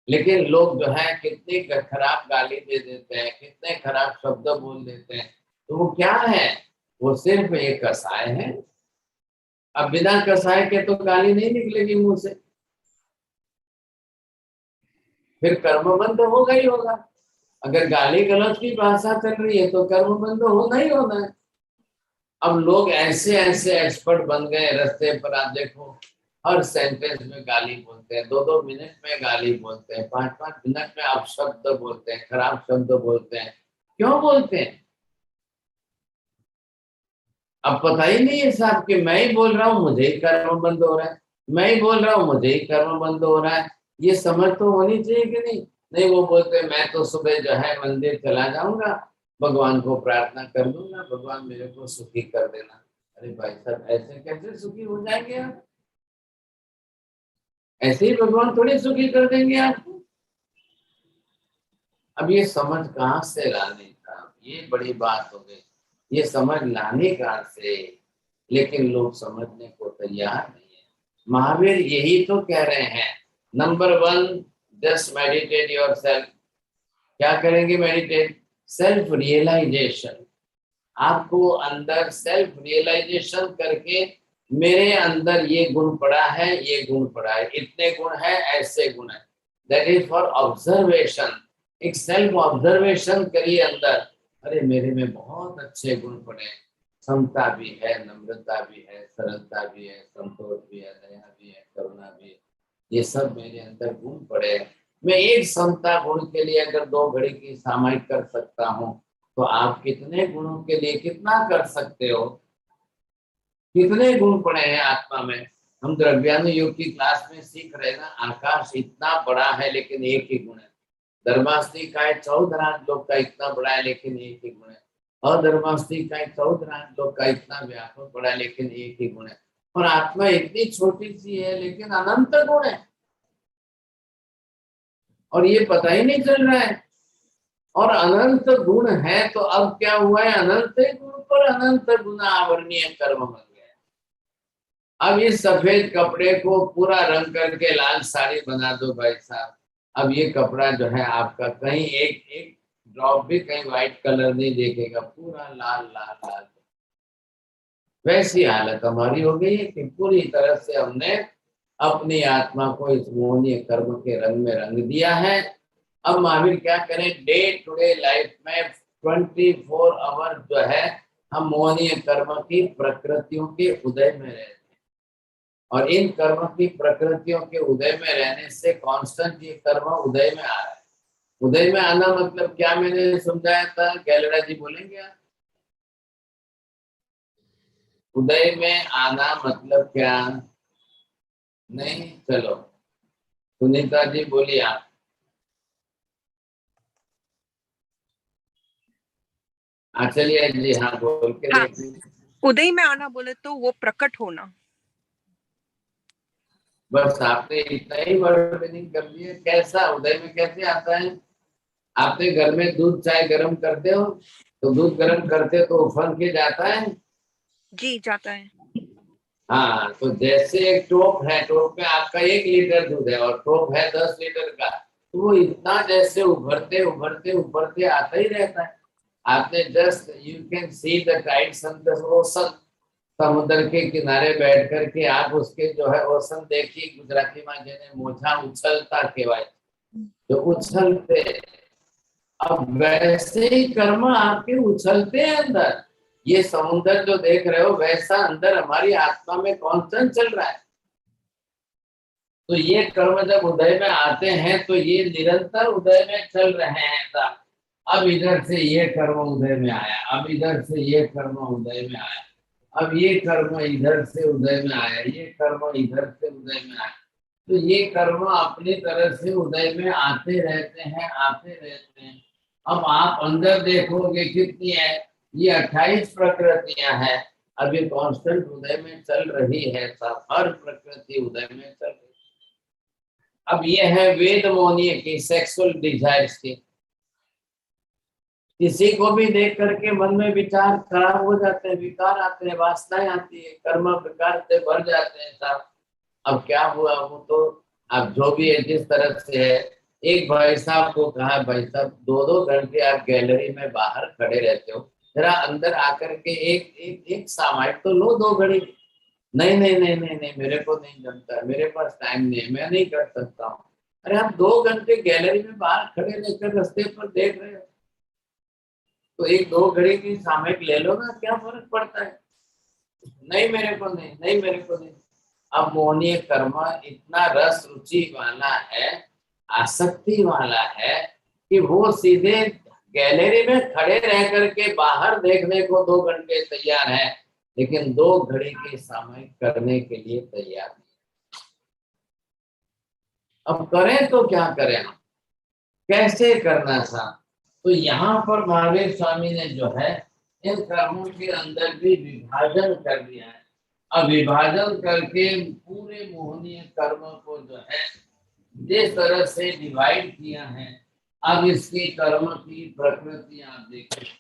लेकिन लोग जो है कितनी खराब गाली दे देते हैं, कितने खराब शब्द बोल देते हैं। तो वो क्या है? वो सिर्फ एक कसाय है। अब बिना कसाय के तो गाली नहीं निकलेगी मुंह से, फिर कर्म बंद होगा ही होगा। अगर गाली गलौज की भाषा चल रही है तो कर्म बंद होना ही होना है। अब लोग ऐसे ऐसे एक्सपर्ट बन गए, रास्ते पर आप देखो हर सेंटेंस में गाली बोलते हैं, 2-2 मिनट में गाली बोलते हैं, 5-5 मिनट में अपशब्द बोलते हैं, खराब शब्द बोलते हैं। क्यों बोलते हैं? अब पता ही नहीं है साहब कि मैं ही बोल रहा हूँ मुझे ही कर्म बंद हो रहा है, मैं ही बोल रहा हूँ मुझे ही कर्म बंद हो रहा है। ये समझ तो होनी चाहिए कि नहीं? नहीं, वो बोलते हैं मैं तो सुबह जो है मंदिर चला जाऊंगा, भगवान को प्रार्थना कर लूंगा, भगवान मेरे को सुखी कर देना। अरे भाई साहब, ऐसे कैसे सुखी हो जाएंगे आप? ऐसे ही भगवान थोड़ी सुखी कर देंगे आपको। अब ये समझ कहाँ से लाने का, ये बड़ी बात हो गई। ये समझ लाने कहाँ से, लेकिन लोग समझने को तैयार नहीं है। महावीर यही तो कह रहे हैं, नंबर 1 जस्ट मेडिटेट योरसेल्फ। क्या करेंगे मेडिटेट? Self realisation. आपको अंदर सेल्फ रियलाइजेशन करके मेरे अंदर ये गुण पड़ा है, ये गुण पड़ा है, इतने गुण है, ऐसे गुण है। That is for observation. एक सेल्फ ऑब्जर्वेशन करिए अंदर, अरे मेरे में बहुत अच्छे गुण पड़े, क्षमता भी है, नम्रता भी है, सरलता भी है, संतोष भी है, दया भी है, करुणा भी है, ये सब मेरे अंदर गुण पड़े। मैं एक क्षमता गुण के लिए अगर 2 घड़ी की सामायिक कर सकता हूँ, तो आप कितने गुणों के लिए कितना कर सकते हो? कितने गुण पड़े हैं आत्मा में। हम द्रव्यानुयोग की क्लास में सीख रहे ना, आकाश इतना बड़ा है लेकिन एक ही गुण है। धर्मास्थी का 14 लोग का इतना बड़ा है लेकिन एक ही गुण है। और धर्मास्थी का 14 लोग का इतना व्यापक बड़ा है लेकिन एक ही गुण है। और आत्मा इतनी छोटी सी है लेकिन अनंत गुण है, और ये पता ही नहीं चल रहा है। और अनंत गुण है तो अब क्या हुआ है, अनंत गुण पर अनंत गुण आवरणीय कर्म बन गया। अब इस सफेद कपड़े को पूरा रंग करके लाल साड़ी बना दो भाई साहब, अब ये कपड़ा जो है आपका कहीं एक ड्रॉप भी कहीं व्हाइट कलर नहीं देखेगा, पूरा लाल लाल लाल। वैसी हालत हमारी हो गई है कि पूरी तरह से हमने अपनी आत्मा को इस मोहनीय कर्म के रंग में रंग दिया है। अब महावीर क्या करें, डे टू डे लाइफ में 24 आवर जो है हम मोहनीय कर्म की प्रकृतियों के उदय में रहते हैं, और इन कर्म की प्रकृतियों के उदय में रहने से कांस्टेंट ये कर्म उदय में आ रहा है। उदय में आना मतलब क्या, मैंने समझाया था, गैलरा जी बोलेंगे आप? उदय में आना मतलब क्या? नहीं, चलो सुनीता जी बोलिए आप। चलिए जी, हाँ बोल के हाँ, देखिए। उदय में आना बोले तो वो प्रकट होना। बस आपने इतना ही वर्णन कर दिया। कैसा उदय में कैसे आता है? आपने घर में दूध चाय गर्म करते हो, तो दूध गर्म करते तो उफन के जाता है। जी जाता है। हाँ, तो जैसे एक टोप है, टोप में आपका 1 लीटर दूध है और टोप है 10 लीटर का, तो वो इतना जैसे उभरते उभरते उभरते आता ही रहता है। आपने just you can see the tides on the ocean, समुद्र के किनारे बैठ करके आप उसके जो है ओशन देखिए। गुजराती में जेने मोजा उछलता कहवाय, जो उछलते। अब वैसे ही कर्म आपके उछलते हैं अंदर। ये समुद्र जो देख रहे हो वैसा अंदर हमारी आत्मा में कॉन्स्टेंट चल रहा है। तो ये कर्म जब उदय में आते हैं तो ये निरंतर उदय में चल रहे हैं साहब। अब इधर से ये कर्म उदय में आया, अब इधर से ये कर्म उदय में आया, अब ये कर्म इधर से उदय में आया, ये कर्म इधर से उदय में आया। तो ये कर्म अपनी तरह से उदय में आते रहते हैं, आते रहते हैं। अब आप अंदर देखोगे कितनी है, ये 28 प्रकृतियां हैं। अब ये कांस्टेंट उदय में चल रही है सब, हर प्रकृति उदय में चल रही है। अब ये है वेद मोहनीय की सेक्सुअल डिजायर्स की। किसी को भी देख करके मन में विचार खराब हो जाते हैं, विकार आते हैं, वासनाएं आती है, कर्म विकार से भर जाते हैं साहब। अब क्या हुआ, वो तो अब जो भी है जिस तरह से है। एक भाई साहब को कहा, भाई साहब 2-2 घंटे आप गैलरी में बाहर खड़े रहते हो, जरा अंदर आकर के एक सामायिक तो लो 2 घड़ी। नहीं नहीं नहीं नहीं नहीं, मेरे को नहीं जमता, मेरे पास टाइम नहीं है, मैं नहीं कर सकता हूँ। अरे आप 2 घंटे गैलरी में बाहर खड़े रहकर रास्ते पर देख रहे हो, तो 1-2 घड़ी की सामयिक ले लो ना, क्या फर्क पड़ता है? नहीं मेरे को नहीं, नहीं मेरे को नहीं। अब मोहनीय कर्म इतना रस रुचि वाला है, आसक्ति वाला है कि वो सीधे गैलरी में खड़े रह करके बाहर देखने को 2 घंटे तैयार है, लेकिन 2 घड़ी की सामयिक करने के लिए तैयार नहीं। अब करें तो क्या करें, हम कैसे करना था? तो यहाँ पर महावीर स्वामी ने जो है इन कर्मों के अंदर भी विभाजन कर दिया है। अब विभाजन करके पूरे मोहनीय कर्म को जो है जिस तरह से डिवाइड किया है, अब इसकी कर्म की प्रकृति आप देखिए।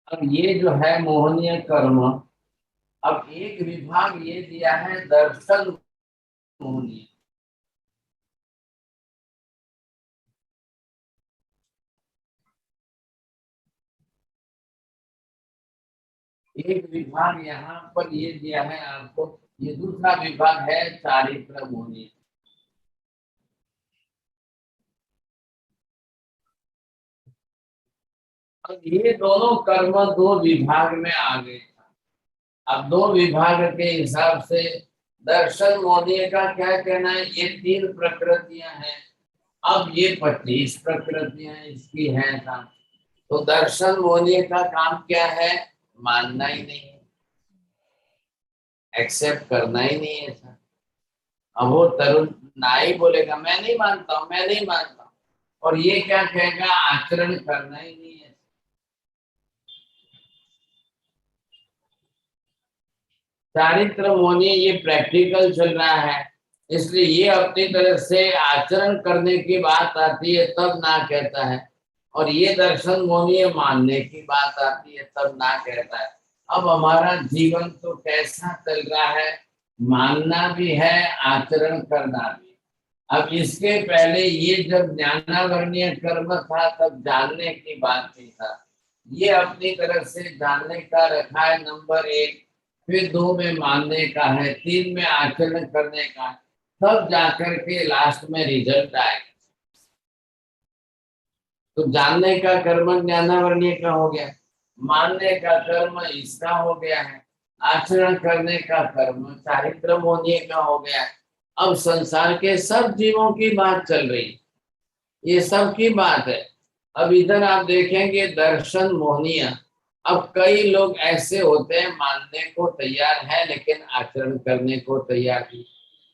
अब ये जो है मोहनीय कर्म, अब एक विभाग ये दिया है दर्शन मोहनीय। एक विभाग यहाँ पर ये दिया है आपको, ये दूसरा विभाग है चारित्र मोहनीय। अब ये दोनों कर्म दो विभाग में आ गए। अब दो विभाग के हिसाब से दर्शन मोहनीय का क्या कहना है, ये 3 प्रकृतियां हैं, अब ये 25 प्रकृतियां इसकी हैं काम। तो दर्शन मोहनीय का काम क्या है, मानना ही नहीं है, एक्सेप्ट करना ही नहीं है सर। अब वो तरुण ना ही बोलेगा मैं नहीं मानता हूं, मैं नहीं मानता हूं, और ये क्या कहेगा, आचरण करना ही नहीं है। चारित्र मोहनीय ये प्रैक्टिकल चल रहा है, इसलिए ये अपनी तरफ से आचरण करने की बात आती है तब ना कहता है, और ये दर्शन मोहनीय मानने की बात आती है तब ना कहता है। अब हमारा जीवन तो कैसा चल रहा है, मानना भी है आचरण करना भी। अब इसके पहले ये जब ज्ञानावर्णीय कर्म था तब जानने की बात नहीं था, ये अपनी तरफ से जानने का रखा है नंबर 1, फिर 2 में मानने का है, 3 में आचरण करने का, तब जाकर के लास्ट में रिजल्ट आएगा। तो जानने का कर्म ज्ञानावर्णीय का हो गया, मानने का कर्म इसका हो गया है, आचरण करने का कर्म चारित्र मोहनीय का हो गया। अब संसार के सब जीवों की बात चल रही, ये सब की बात है। अब इधर आप देखेंगे दर्शन मोहनीय। अब कई लोग ऐसे होते हैं मानने को तैयार है लेकिन आचरण करने को तैयार नहीं।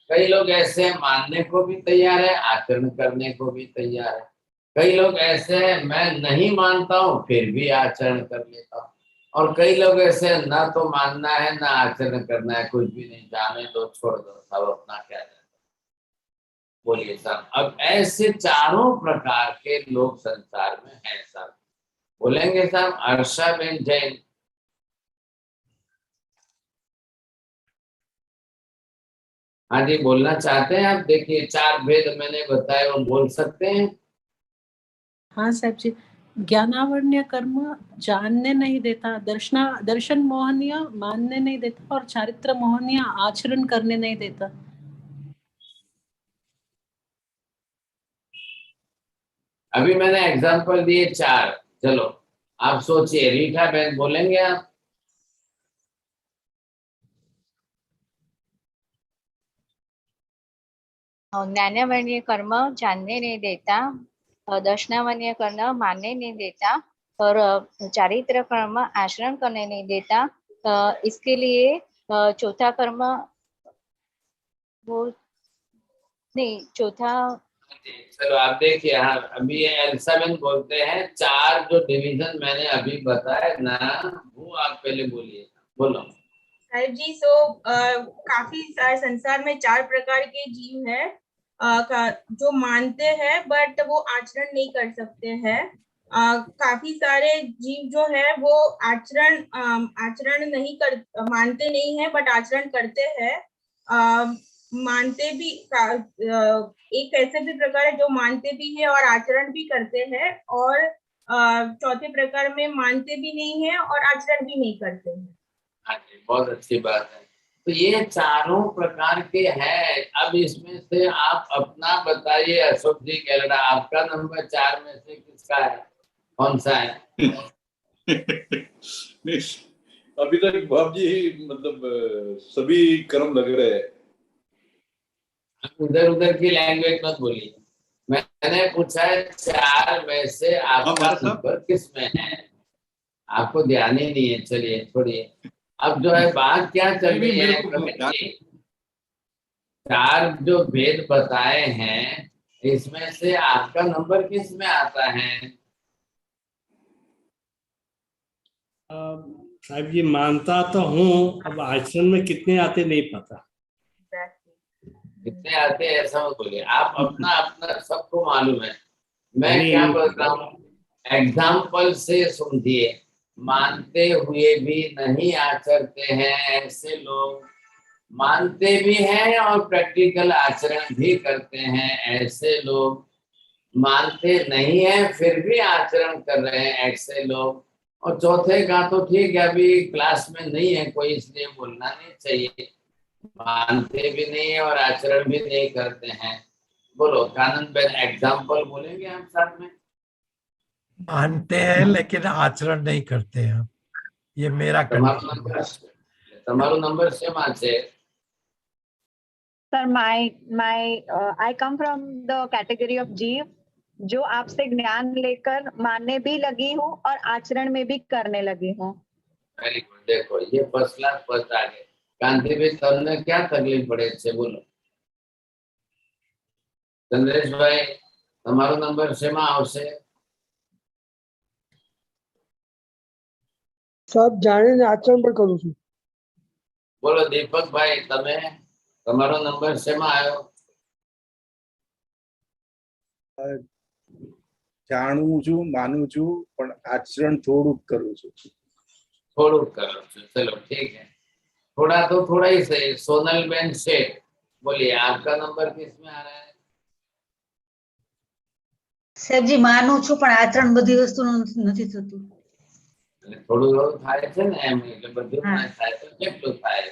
कई लोग ऐसे हैं मानने को भी तैयार है, आचरण करने को भी तैयार है। कई लोग ऐसे हैं मैं नहीं मानता हूँ फिर भी आचरण कर लेता हूँ, और कई लोग ऐसे हैं ना तो मानना है ना आचरण करना है, कुछ भी नहीं, जाने दो, छोड़ दो, सब अपना क्या जाए। बोलिए साहब, अब ऐसे चारों प्रकार के लोग संसार में हैं साहब। बोलेंगे साहब अर्षा बेन जैन। हाँ जी, बोलना चाहते हैं आप? देखिए 4 भेद मैंने बताए, वो बोल सकते हैं। हाँ साहब जी, ज्ञानावर्ण्य कर्म जानने नहीं देता, दर्शन मोहनीय मानने नहीं देता, और चारित्र मोहनीय आचरण करने नहीं देता। अभी मैंने एग्जांपल दिए 4, चलो आप सोचिए। रीठा बहन बोलेंगे आप? ज्ञानावर्णीय कर्म जानने नहीं देता, दर्शनावर्णीय कर्म मानने नहीं देता, और चारित्र कर्म आचरण करने नहीं देता। इसके लिए चौथा कर्म वो नहीं, चौथा। चलो आप देखिए, हाँ अभी एल्सा बहन बोलते हैं 4 जो डिवीजन मैंने अभी बताया ना, वो आप पहले बोलिए, बोलो। साहिब जी, काफी सारे संसार में 4 प्रकार के जीव है जो मानते हैं बट वो आचरण नहीं कर सकते हैं। काफी सारे जीव जो है वो आचरण नहीं कर, मानते नहीं है बट आचरण करते हैं। मानते भी एक ऐसे भी प्रकार है जो मानते भी है और आचरण भी करते हैं, और चौथे प्रकार में मानते भी नहीं है और आचरण भी नहीं करते हैं। हाँ जी, बहुत अच्छी बात है। तो ये चारों प्रकार के हैं। अब इसमें से आप अपना बताइए। अशोक जी कैलडा, आपका नंबर 4 में से किसका है, कौन सा है? अभी तक बाप जी मतलब सभी कर्म लग रहे हैं। उधर उधर की लैंग्वेज मत बोलिए। मैंने पूछा है 4 में से आपका नंबर किस में है, आपको ध्यान ही नहीं है। चलिए छोड़िए। अब जो है बात क्या चल रही है, 4 जो भेद बताए हैं इसमें से आपका नंबर किस में आता है? साहब जी मानता तो हूँ, अब आचरण में कितने आते नहीं पता। कितने आते हैं ऐसा मत बोलिए, आप अपना अपना सबको मालूम है। मैं नहीं, क्या बोल रहा हूँ, एग्जाम्पल से समझिए। मानते हुए भी नहीं आचरते हैं ऐसे लोग, मानते भी हैं और प्रैक्टिकल आचरण भी करते हैं ऐसे लोग, मानते नहीं है फिर भी आचरण कर रहे हैं ऐसे लोग, और चौथे का तो ठीक है अभी क्लास में नहीं है कोई इसलिए बोलना नहीं चाहिए। मानते भी नहीं है और आचरण भी नहीं करते हैं। बोलो कानन बेन, एग्जाम्पल बोलेंगे हम साथ में? मानते हैं लेकिन आचरण नहीं करते हैं, ये मेरा कंडीशन है। તમારો નંબર શેમાં છે? Sir I come from the category of जीव जो आपसे ज्ञान लेकर मानने भी लगी हूँ और आचरण में भी करने लगी हूँ। वेरी गुड, देखो ये फर्स्ट क्लास फर्स्ट आ गए। कांतिभाई તમને क्या तकलीफ પડે છે બોલો? ચંદ્રેશભાઈ તમારો નંબર શેમાં આવશે? સાહેબ જાણીને આચરણ પણ કરું છું। બોલો દીપકભાઈ તમે, તમારો નંબર શેમાં આવ્યો? જાણું છું, માનું છું, પણ આચરણ થોડુંક કરું છું। થોડુંક કરો છો, चलो ठीक है, थोड़ा तो थोड़ा ही सही। सोनल बेन शेख बोलिए आपका नंबर किस में आ रहा है? સાહેબજી માનું છું પણ આચરણ બધી વસ્તુનું નથી થતું। થોડું થોડું થાય છે ને એમ, એટલે બધું ના થાય તો કેટલું થાય?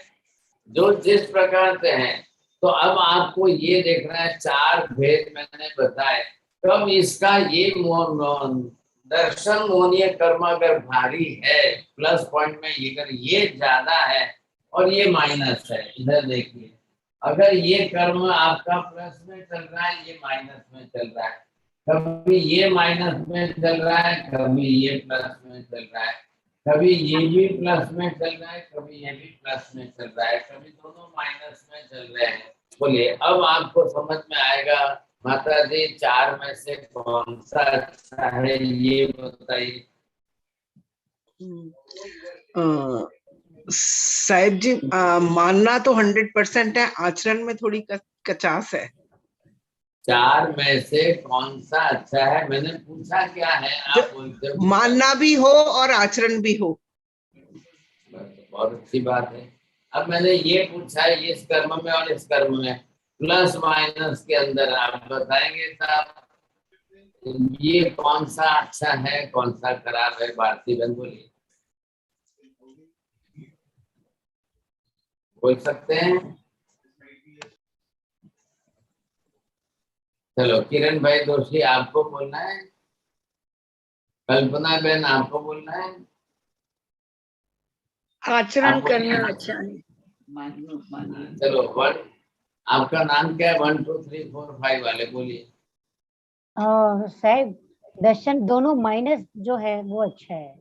जो जिस प्रकार से है, तो अब आपको ये देखना है, चार भेद मैंने बताए, कब इसका ये दर्शन मोहनीय कर्म अगर भारी है प्लस पॉइंट में, अगर ये ज्यादा है और ये माइनस है, इधर देखिए, अगर ये कर्म आपका प्लस में चल रहा है, ये माइनस में चल रहा है, कभी ये माइनस में चल रहा है, कभी ये प्लस में चल रहा है, कभी ये भी प्लस में चल रहा है, कभी ये भी प्लस में चल रहा है, कभी दोनों माइनस में चल रहे हैं। बोलिए अब आपको समझ में आएगा माता जी, चार में से कौन सा अच्छा है ये बताइए। साहिब जी मानना तो 100% है, आचरण में थोड़ी कचास है। चार में से कौन सा अच्छा है मैंने पूछा, क्या है आप बोलते हो? मानना भी हो और आचरण भी हो। बहुत अच्छी बात है। अब मैंने ये पूछा है इस कर्म में और इस कर्म में प्लस माइनस के अंदर, आप बताएंगे साहब ये कौन सा अच्छा है कौन सा खराब है? भारती बहन बोलिए, बोल सकते हैं? चलो किरण भाई दोषी आपको बोलना है, कल्पना बहन आपको बोलना है। आचरण करना अच्छा है। चलो वन, आपका नाम क्या है? 1 2 3 4 5 वाले बोलिए। साहब दर्शन दोनों माइनस जो है वो अच्छा है।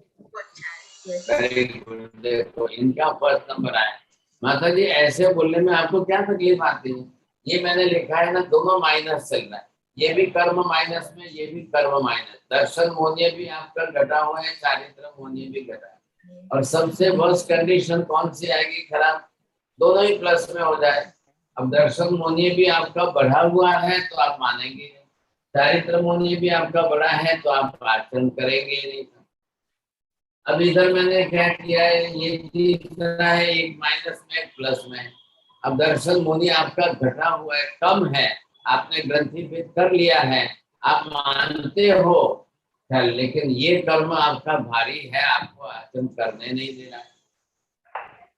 वेरी गुड, देखो इनका फर्स्ट नंबर आया। माता जी ऐसे बोलने में आपको क्या तकलीफ आती है? ये मैंने लिखा है ना, दोनों माइनस चल रहा है, ये भी कर्म माइनस में, ये भी कर्म माइनस। दर्शन मोहनीय भी आपका घटा हुआ है, चारित्र मोहनीय भी घटा है, और सबसे वर्स्ट कंडीशन कौन सी आएगी खराब? दोनों ही प्लस में हो जाए। अब दर्शन मोहनीय भी आपका बढ़ा हुआ है तो आप मानेंगे, चारित्र मोहनीय भी आपका बढ़ा है तो आप आचरण करेंगे नहीं। अब इधर मैंने क्या किया है, ये तीसरा है, एक माइनस में एक प्लस में। अब दर्शन मोहनीय आपका घटा हुआ है, कम है, आपने ग्रंथीभेद कर लिया है, आप मानते हो, लेकिन ये कर्म आपका भारी है, आपको आचरण करने नहीं दे रहा है,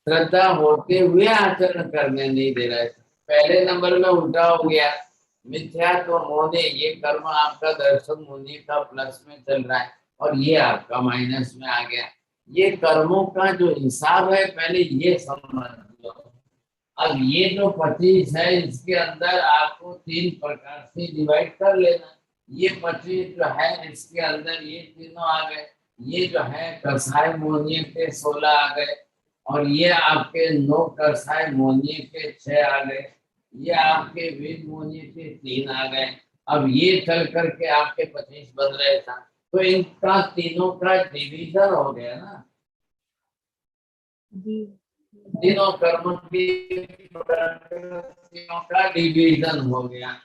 श्रद्धा होते हुए आचरण करने नहीं दे रहा है। पहले नंबर में उल्टा हो गया, मिथ्या तो मोहनीय, ये कर्म आपका दर्शन मोहनीय का प्लस में चल रहा है और ये आपका माइनस में आ गया। ये कर्मों का जो हिसाब है पहले ये समझ लो। अब ये जो 25 है इसके अंदर आपको 3 प्रकार से डिवाइड कर लेना। ये 25 जो है इसके अंदर ये तीनों आ गए, ये जो है कसाय मोहनीय के 16 आ गए, और ये आपके 9 कसाय मोहनीय के 6 आ गए, ये आपके वेद मोहनीय के 3 आ गए। अब ये चल करके आपके 25 बन रहे था, तो इनका तीनों का डिवीजन हो गया ना, जी तीनों कर्म की प्रकृतियों का डिवीजन हो गया।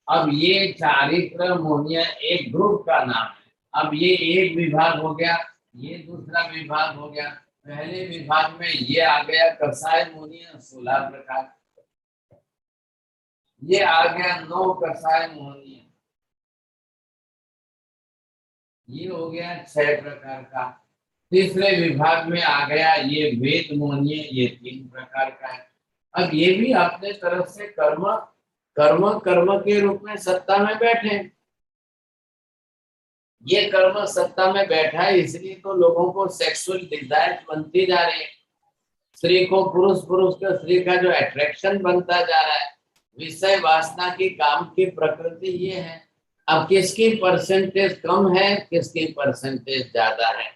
अब ये चारित्र मोहनिया एक ग्रुप का नाम है। अब ये एक विभाग हो गया, ये दूसरा विभाग हो गया। पहले विभाग में ये आ गया कसाय मोहनिया 16 प्रकार, ये आ गया 9 कसाय मोहनिया, ये हो गया 6 प्रकार का। तीसरे विभाग में आ गया ये वेद मोहनीय, ये 3 प्रकार का है। अब ये भी अपने तरफ से कर्म कर्म कर्म के रूप में सत्ता में बैठे, ये कर्म सत्ता में बैठा है, इसलिए तो लोगों को सेक्सुअल डिजायर बनती जा रही है, स्त्री को पुरुष, पुरुष को स्त्री का जो अट्रैक्शन बनता जा रहा है, विषय वासना की काम की प्रकृति ये है। अब किसकी परसेंटेज कम है, किसकी परसेंटेज ज्यादा है,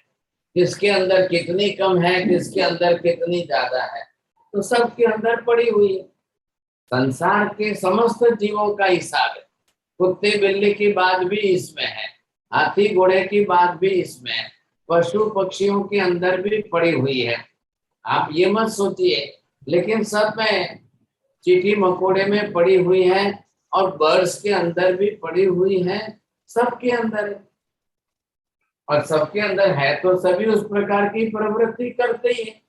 किसके अंदर कितनी कम है, किसके अंदर कितनी ज्यादा है, तो सबके अंदर पड़ी हुई है। संसार के समस्त जीवों का हिसाब है, कुत्ते बिल्ली की बात भी इसमें है, हाथी घोड़े की बात भी इसमें है, पशु पक्षियों के अंदर भी पड़ी हुई है। आप ये मत सोचिए, लेकिन सब में चींटी मकोड़े में पड़ी हुई है और बर्ड्स के अंदर भी पड़ी हुई है, सबके अंदर है। और सबके अंदर है तो सभी उस प्रकार की प्रवृत्ति करते ही है।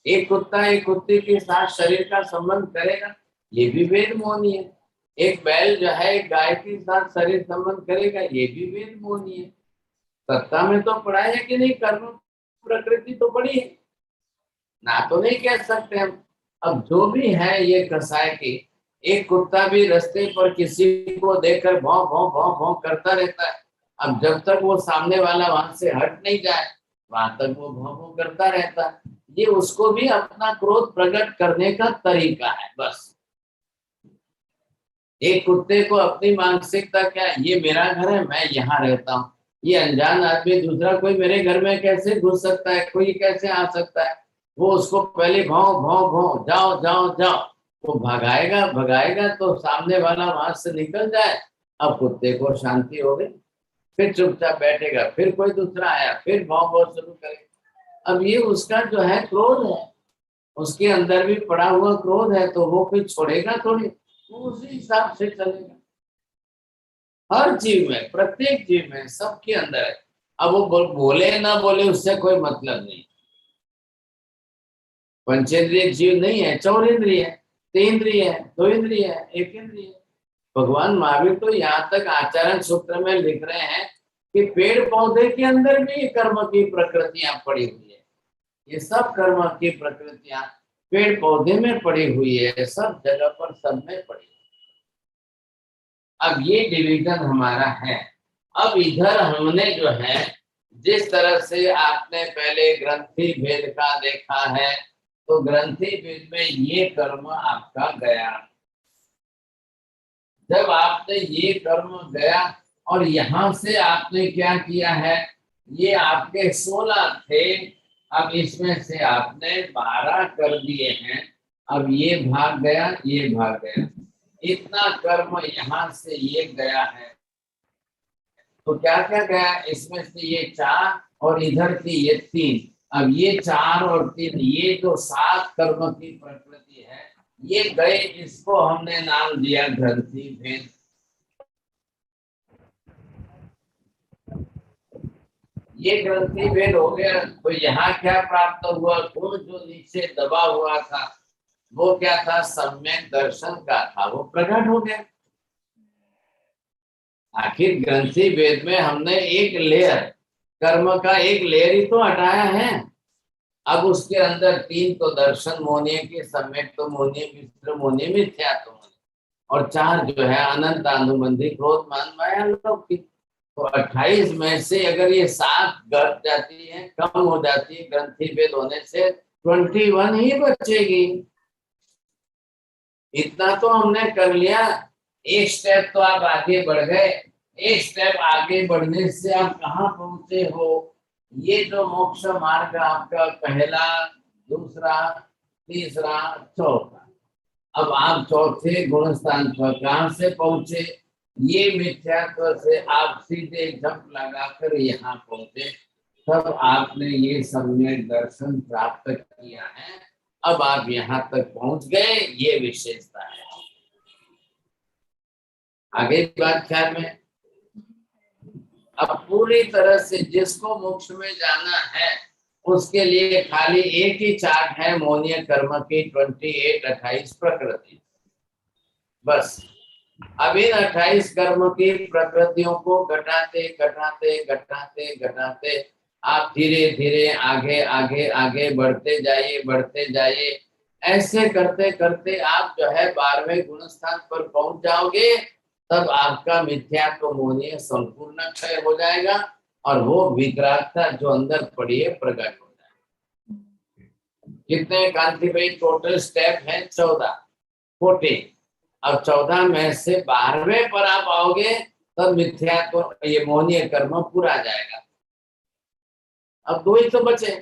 एक कुत्ता एक कुत्ते के साथ शरीर का संबंध करेगा, ये भी वेद मोहनी है। एक बैल जो है एक गाय के साथ शरीर संबंध करेगा, ये भी वेद मोहनी है। सत्ता में तो पढ़ा है कि नहीं, कर्म प्रकृति तो पड़ी है ना, तो नहीं कह सकते हम। अब जो भी है ये कसाय की, एक कुत्ता भी रास्ते पर किसी को देखकर भौं भौं भौं भौं करता रहता है। अब जब तक वो सामने वाला वहां से हट नहीं जाए, वहां तक वो भौं भौं करता रहता है। ये उसको भी अपना क्रोध प्रकट करने का तरीका है, बस। एक कुत्ते को अपनी मानसिकता क्या, ये मेरा घर है, मैं यहाँ रहता हूँ, ये अनजान आदमी दूसरा कोई मेरे घर में कैसे घुस सकता है, कोई कैसे आ सकता है, वो उसको पहले भौं भौं भौं जाओ जाओ जाओ, वो भगाएगा भगाएगा तो सामने वाला वहां से निकल जाए। अब कुत्ते को शांति हो गई, फिर चुपचाप बैठेगा, फिर कोई दूसरा आया, फिर भौं भौं शुरू करेगा। अब ये उसका जो है क्रोध है, उसके अंदर भी पड़ा हुआ क्रोध है, तो वो कोई छोड़ेगा थोड़ी, वो उसी हिसाब से चलेगा। हर जीव में, प्रत्येक जीव में, सबके अंदर है। अब वो बोले ना बोले उससे कोई मतलब नहीं। पंचेंद्रिय जीव नहीं है, 4 इंद्रिय है, 3 इंद्रिय है, 2 इंद्रिय है, 1 इंद्रिय है। भगवान महावीर तो यहाँ तक आचरण सूत्र में लिख रहे हैं कि पेड़ पौधे के अंदर भी कर्म की प्रकृतियां पड़ी हुई है। ये सब कर्म की प्रकृतियां पेड़ पौधे में पड़ी हुई है, सब जगह पर सब में पड़ी है। अब ये डिवीजन हमारा है। अब इधर हमने जो है, जिस तरह से आपने पहले ग्रंथि भेद का देखा है, तो ग्रंथि भेद में ये कर्म आपका गया। जब आपने ये कर्म गया और यहाँ से आपने क्या किया है, ये आपके 16 थे, अब इसमें से आपने 12 कर दिए हैं। अब ये भाग गया, ये भाग गया, इतना कर्म यहाँ से ये गया है। तो क्या क्या गया, इसमें से ये 4 और इधर की ये 3। अब ये 4 और 3, ये जो 7 कर्म की प्रकृति है, ये गए, इसको हमने नाम दिया ग्रंथि भेद। ये ग्रंथि भेद हो गया। तो यहाँ क्या प्राप्त हुआ, गुण जो नीचे दबा हुआ था वो क्या था, सम्यक दर्शन का था, वो प्रकट हो गया। आखिर ग्रंथि भेद में हमने एक लेयर, कर्म का एक लेयर ही तो हटाया है। अब उसके अंदर 3 तो दर्शन मोहनीय के, सम्यक तो मोहनीय, विचित्र मोहनीय, मिथ्या तो मोहनीय, और 4 जो है अनंत अनुबंधी, क्रोध मान माया लौकिक। तो 28 में से अगर ये 7 घट जाती है, कम हो जाती है ग्रंथि भेद होने से, 21 ही बचेगी। इतना तो हमने कर लिया। एक स्टेप तो आप आगे बढ़ गए। एक स्टेप आगे बढ़ने से आप कहाँ पहुंचे हो, ये जो मोक्ष मार्ग आपका पहला, दूसरा, तीसरा, चौथा, अब आप चौथे गुण स्थान पर कहाँ से पहुंचे, ये मिथ्यात्व से आप सीधे जंप लगाकर यहाँ पहुंचे, तब आपने ये सम्यक दर्शन प्राप्त किया है। अब आप यहाँ तक पहुंच गए, ये विशेषता है। आगे की बात ख्याल में, अब पूरी तरह से जिसको मोक्ष में जाना है उसके लिए खाली एक ही चार्ट है मोहनीय कर्म की 28 प्रकृति, बस। अब इन 28 कर्म की प्रकृतियों को घटाते घटाते घटाते घटाते आप धीरे धीरे आगे आगे आगे बढ़ते जाइए। ऐसे करते करते आप जो है 12वें गुण स्थान पर पहुंच जाओगे। तब आपका मिथ्यात्व मोहनीय संपूर्ण क्षय हो जाएगा और वो विकरालता जो अंदर पड़ी है प्रकट हो जाएगी। कितने कांति भाई टोटल स्टेप है? 14। अब 14 में से 12वें पर आप आओगे तब मिथ्यात्व ये मोहनीय कर्म पूरा आ जाएगा। अब 2 ही तो बचे,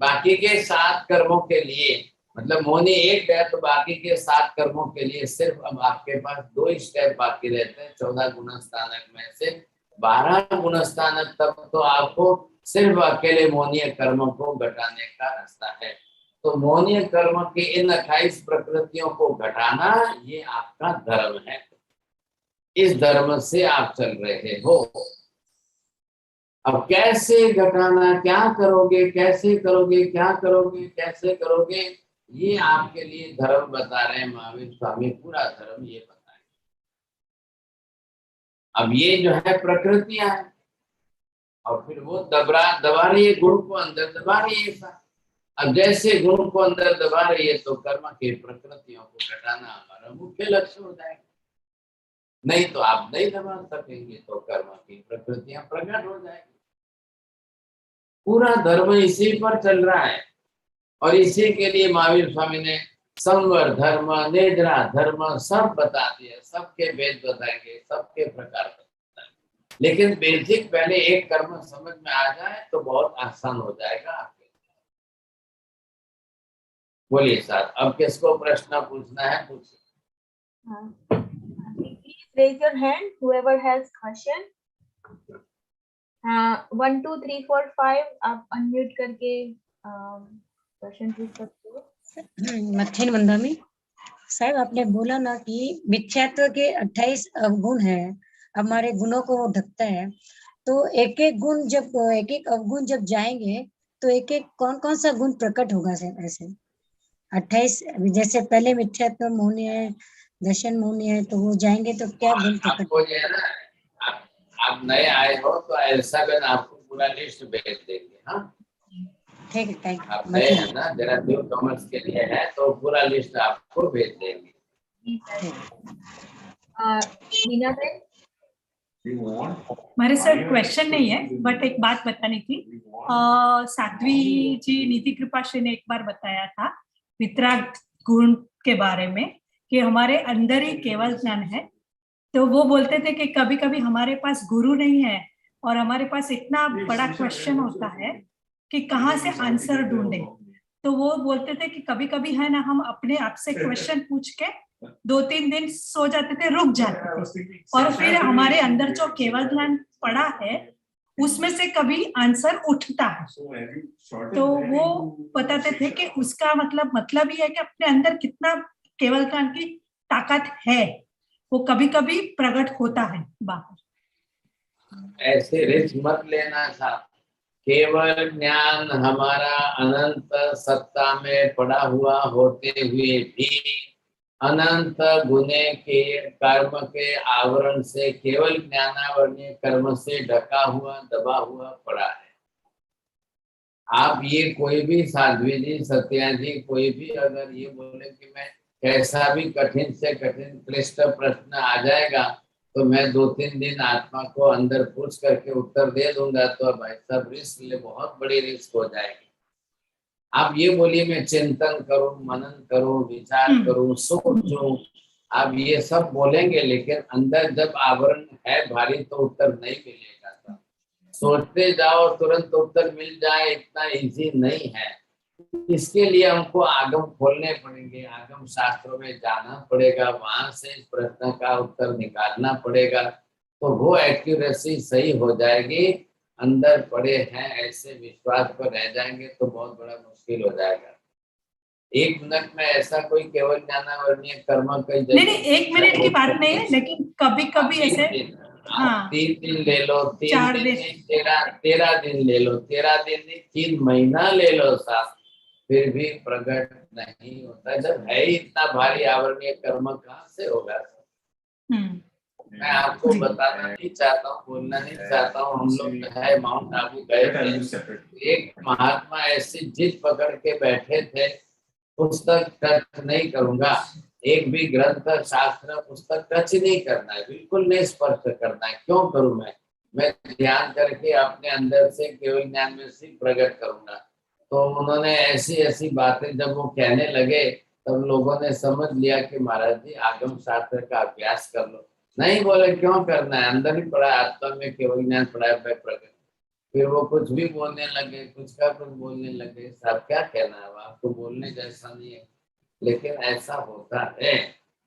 बाकी के 7 कर्मों के लिए, मतलब मोहनी 1 है तो बाकी के 7 कर्मों के लिए सिर्फ अब आपके पास 2 ही स्टेप बाकी रहते हैं। 14 गुण स्थानक में से 12 गुण स्थानक तक तो आपको सिर्फ अकेले मोहनीय कर्मों को घटाने का रास्ता है। तो मोहनीय कर्म के इन 28 प्रकृतियों को घटाना ये आपका धर्म है। इस धर्म से आप चल रहे हो। अब कैसे घटाना, क्या करोगे, कैसे करोगे, क्या करोगे, कैसे करोगे, ये आपके लिए धर्म बता रहे हैं महावीर स्वामी। पूरा धर्म ये बताए। अब ये जो है प्रकृतियां हैं और फिर वो दबा रही है गुण को, अंदर दबा रही है। अब जैसे गुण को अंदर दबा रही है तो कर्म के प्रकृतियों को घटाना हमारा मुख्य लक्ष्य हो जाएगा। नहीं तो आप नहीं दबा सकेंगे तो कर्म की प्रकृतियां प्रकट हो जाएगी। पूरा धर्म इसी पर चल रहा है और इसी के लिए महावीर स्वामी ने संवर धर्म, निद्रा धर्म सब बता दिया। सबके भेद बताएंगे, सबके प्रकार बताएंगे, लेकिन बेसिक पहले एक कर्म समझ में आ जाए तो बहुत आसान हो जाएगा आपके। बोलिए साहब, अब किसको प्रश्न पूछना है पूछिए। Raise your hand, whoever has question. 1 2 3 4 5 आप अनम्यूट करके क्वेश्चन पूछ सकते हो। मथेन मंदामी साहब, आपने बोला ना कि मिथ्यात्व के 28 अवगुण है, हमारे गुणों को वो ढकता है। तो एक एक अवगुण जब जाएंगे तो एक एक कौन कौन सा गुण प्रकट होगा सर? ऐसे 28 जैसे पहले मिथ्यात्व मोहनी है, दर्शन मोहनी है, तो वो जाएंगे तो क्या गुण प्रकट? आपको जो है ना, आप नए आए हो तो ऐसा बन आपको पूरा लिस्ट भेज देंगे। हाँ ठीक है, थैंक यू। आप नए हैं ना, जरा न्यू कॉमर्स के लिए है तो पूरा लिस्ट आपको भेज देंगे। मीना भाई, हमारे सर क्वेश्चन नहीं है बट एक बात बतानी थी। साध्वी जी नीति कृपा श्री ने एक बार बताया था वितराग गुण के बारे में कि हमारे अंदर ही केवल ज्ञान है। तो वो बोलते थे कि कभी कभी हमारे पास गुरु नहीं है और हमारे पास इतना बड़ा क्वेश्चन होता है कि कहाँ से आंसर ढूंढे। तो वो बोलते थे कि कभी कभी है ना, हम अपने आप से क्वेश्चन पूछ के 2-3 दिन सो जाते थे, रुक जाते थे, और फिर हमारे अंदर जो केवल ज्ञान पड़ा है उसमें से कभी आंसर उठता है। तो वो बताते थे कि उसका मतलब ये है कि अपने अंदर कितना केवल ज्ञान की ताकत है, वो कभी कभी प्रकट होता है बाहर। ऐसे रिस्क मत लेना था। केवल ज्ञान हमारा अनंत सत्ता में पड़ा हुआ होते हुए भी अनंत गुने के कर्म के आवरण से, केवल ज्ञानावरणीय कर्म से ढका हुआ, दबा हुआ पड़ा है। आप ये कोई भी साध्वी जी, सत्या जी, कोई भी अगर ये बोले कि मैं कैसा भी कठिन से कठिन क्लिष्ट प्रश्न आ जाएगा तो मैं 2-3 दिन आत्मा को अंदर पूछ करके उत्तर दे दूंगा, तो भाई साहब रिस्क ले, बहुत बड़ी रिस्क हो जाएगी। आप ये बोलिए मैं चिंतन करूं, मनन करूं, विचार करूं, सोचूं, आप ये सब बोलेंगे, लेकिन अंदर जब आवरण है भारी तो उत्तर नहीं मिलेगा। सोचते जाओ तुरंत उत्तर मिल जाए इतना इजी नहीं है। इसके लिए हमको आगम खोलने पड़ेंगे, आगम शास्त्रों में जाना पड़ेगा, वहां से इस प्रश्न का उत्तर निकालना पड़ेगा, तो वो एक्यूरेसी सही हो जाएगी। अंदर पड़े हैं ऐसे विश्वास पर रह जाएंगे तो बहुत बड़ा मुश्किल हो जाएगा। 1 मिनट में ऐसा कोई केवल ज्ञानावर्णीय कर्म कई नहीं 1 मिनट की बात नहीं है, लेकिन कभी कभी ऐसे 3 दिन ले लो, 3 4 दिन दिन। नहीं 13 दिन ले लो, 13 दिन नहीं 3 महीना ले लो साहब, फिर भी प्रकट नहीं होता। जब है ही इतना भारी आवरणीय कर्म कहाँ से होगा? मैं आपको बताना नहीं चाहता हूँ, बोलना नहीं चाहता हूँ। हम लोग है माउंट आबू गए थे, एक महात्मा ऐसी जिद पकड़ के बैठे थे, पुस्तक टच नहीं करूंगा, एक भी ग्रंथ शास्त्र पुस्तक टच नहीं करना है, बिल्कुल नहीं स्पर्श करना है। क्यों करूं मैं ध्यान करके अपने अंदर से केवल ज्ञान में से प्रकट करूंगा। तो उन्होंने ऐसी ऐसी बातें जब वो कहने लगे, तब लोगों ने समझ लिया कि महाराज जी आगम शास्त्र का अभ्यास कर लो। नहीं बोले क्यों करना है, अंदर ही पड़ा है, आत्मा में केवल ज्ञान पड़ा है प्रकट। फिर वो कुछ भी बोलने लगे, कुछ का कुछ बोलने लगे। साहब क्या कहना है, आपको बोलने जैसा नहीं है, लेकिन ऐसा होता है,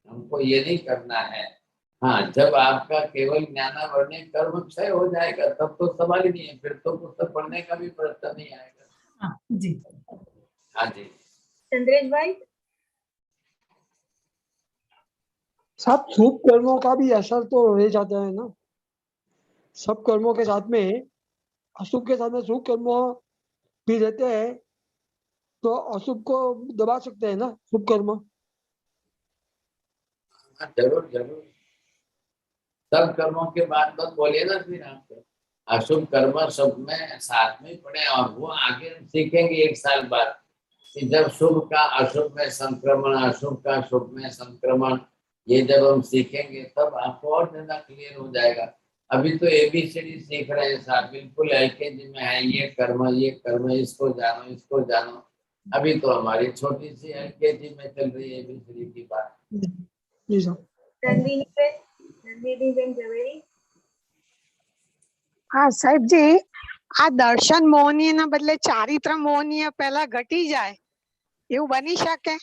हमको ये नहीं करना है। हाँ, जब आपका केवल ज्ञानावर्णीय कर्म क्षय हो जाएगा तब तो सवाल ही नहीं है, फिर तो पुस्तक पढ़ने का भी प्रश्न नहीं आएगा। जी हाँ जी चंद्रेश भाई। सब शुभ कर्मों का भी असर तो रह जाता है ना, सब कर्मों के साथ में अशुभ के साथ में शुभ कर्म भी रहते हैं, तो अशुभ को दबा सकते हैं ना शुभ कर्म। जरूर जरूर, सब कर्मों के बाद मत बोलिए ना फिर आपको। अशुभ कर्म सब में साथ में पड़े, और वो आगे हम सीखेंगे 1 साल बाद कि जब शुभ का अशुभ में संक्रमण, अशुभ का शुभ में संक्रमण, ये जब हम सीखेंगे तब आपको और ज्यादा क्लियर हो जाएगा। अभी तो ABCD सीख रहे हैं साहब, बिल्कुल LKG में है, ये कर्म, इसको जानो, इसको जानो। अभी तो हमारी छोटी सी LKG में चल रही है ABCD की बात। जी सर। હા સાહેબજી, આ દર્શન મોહનીય બદલે ચારિત્ર મોહનીય પહેલા ઘટી જાય એવું બની શકે?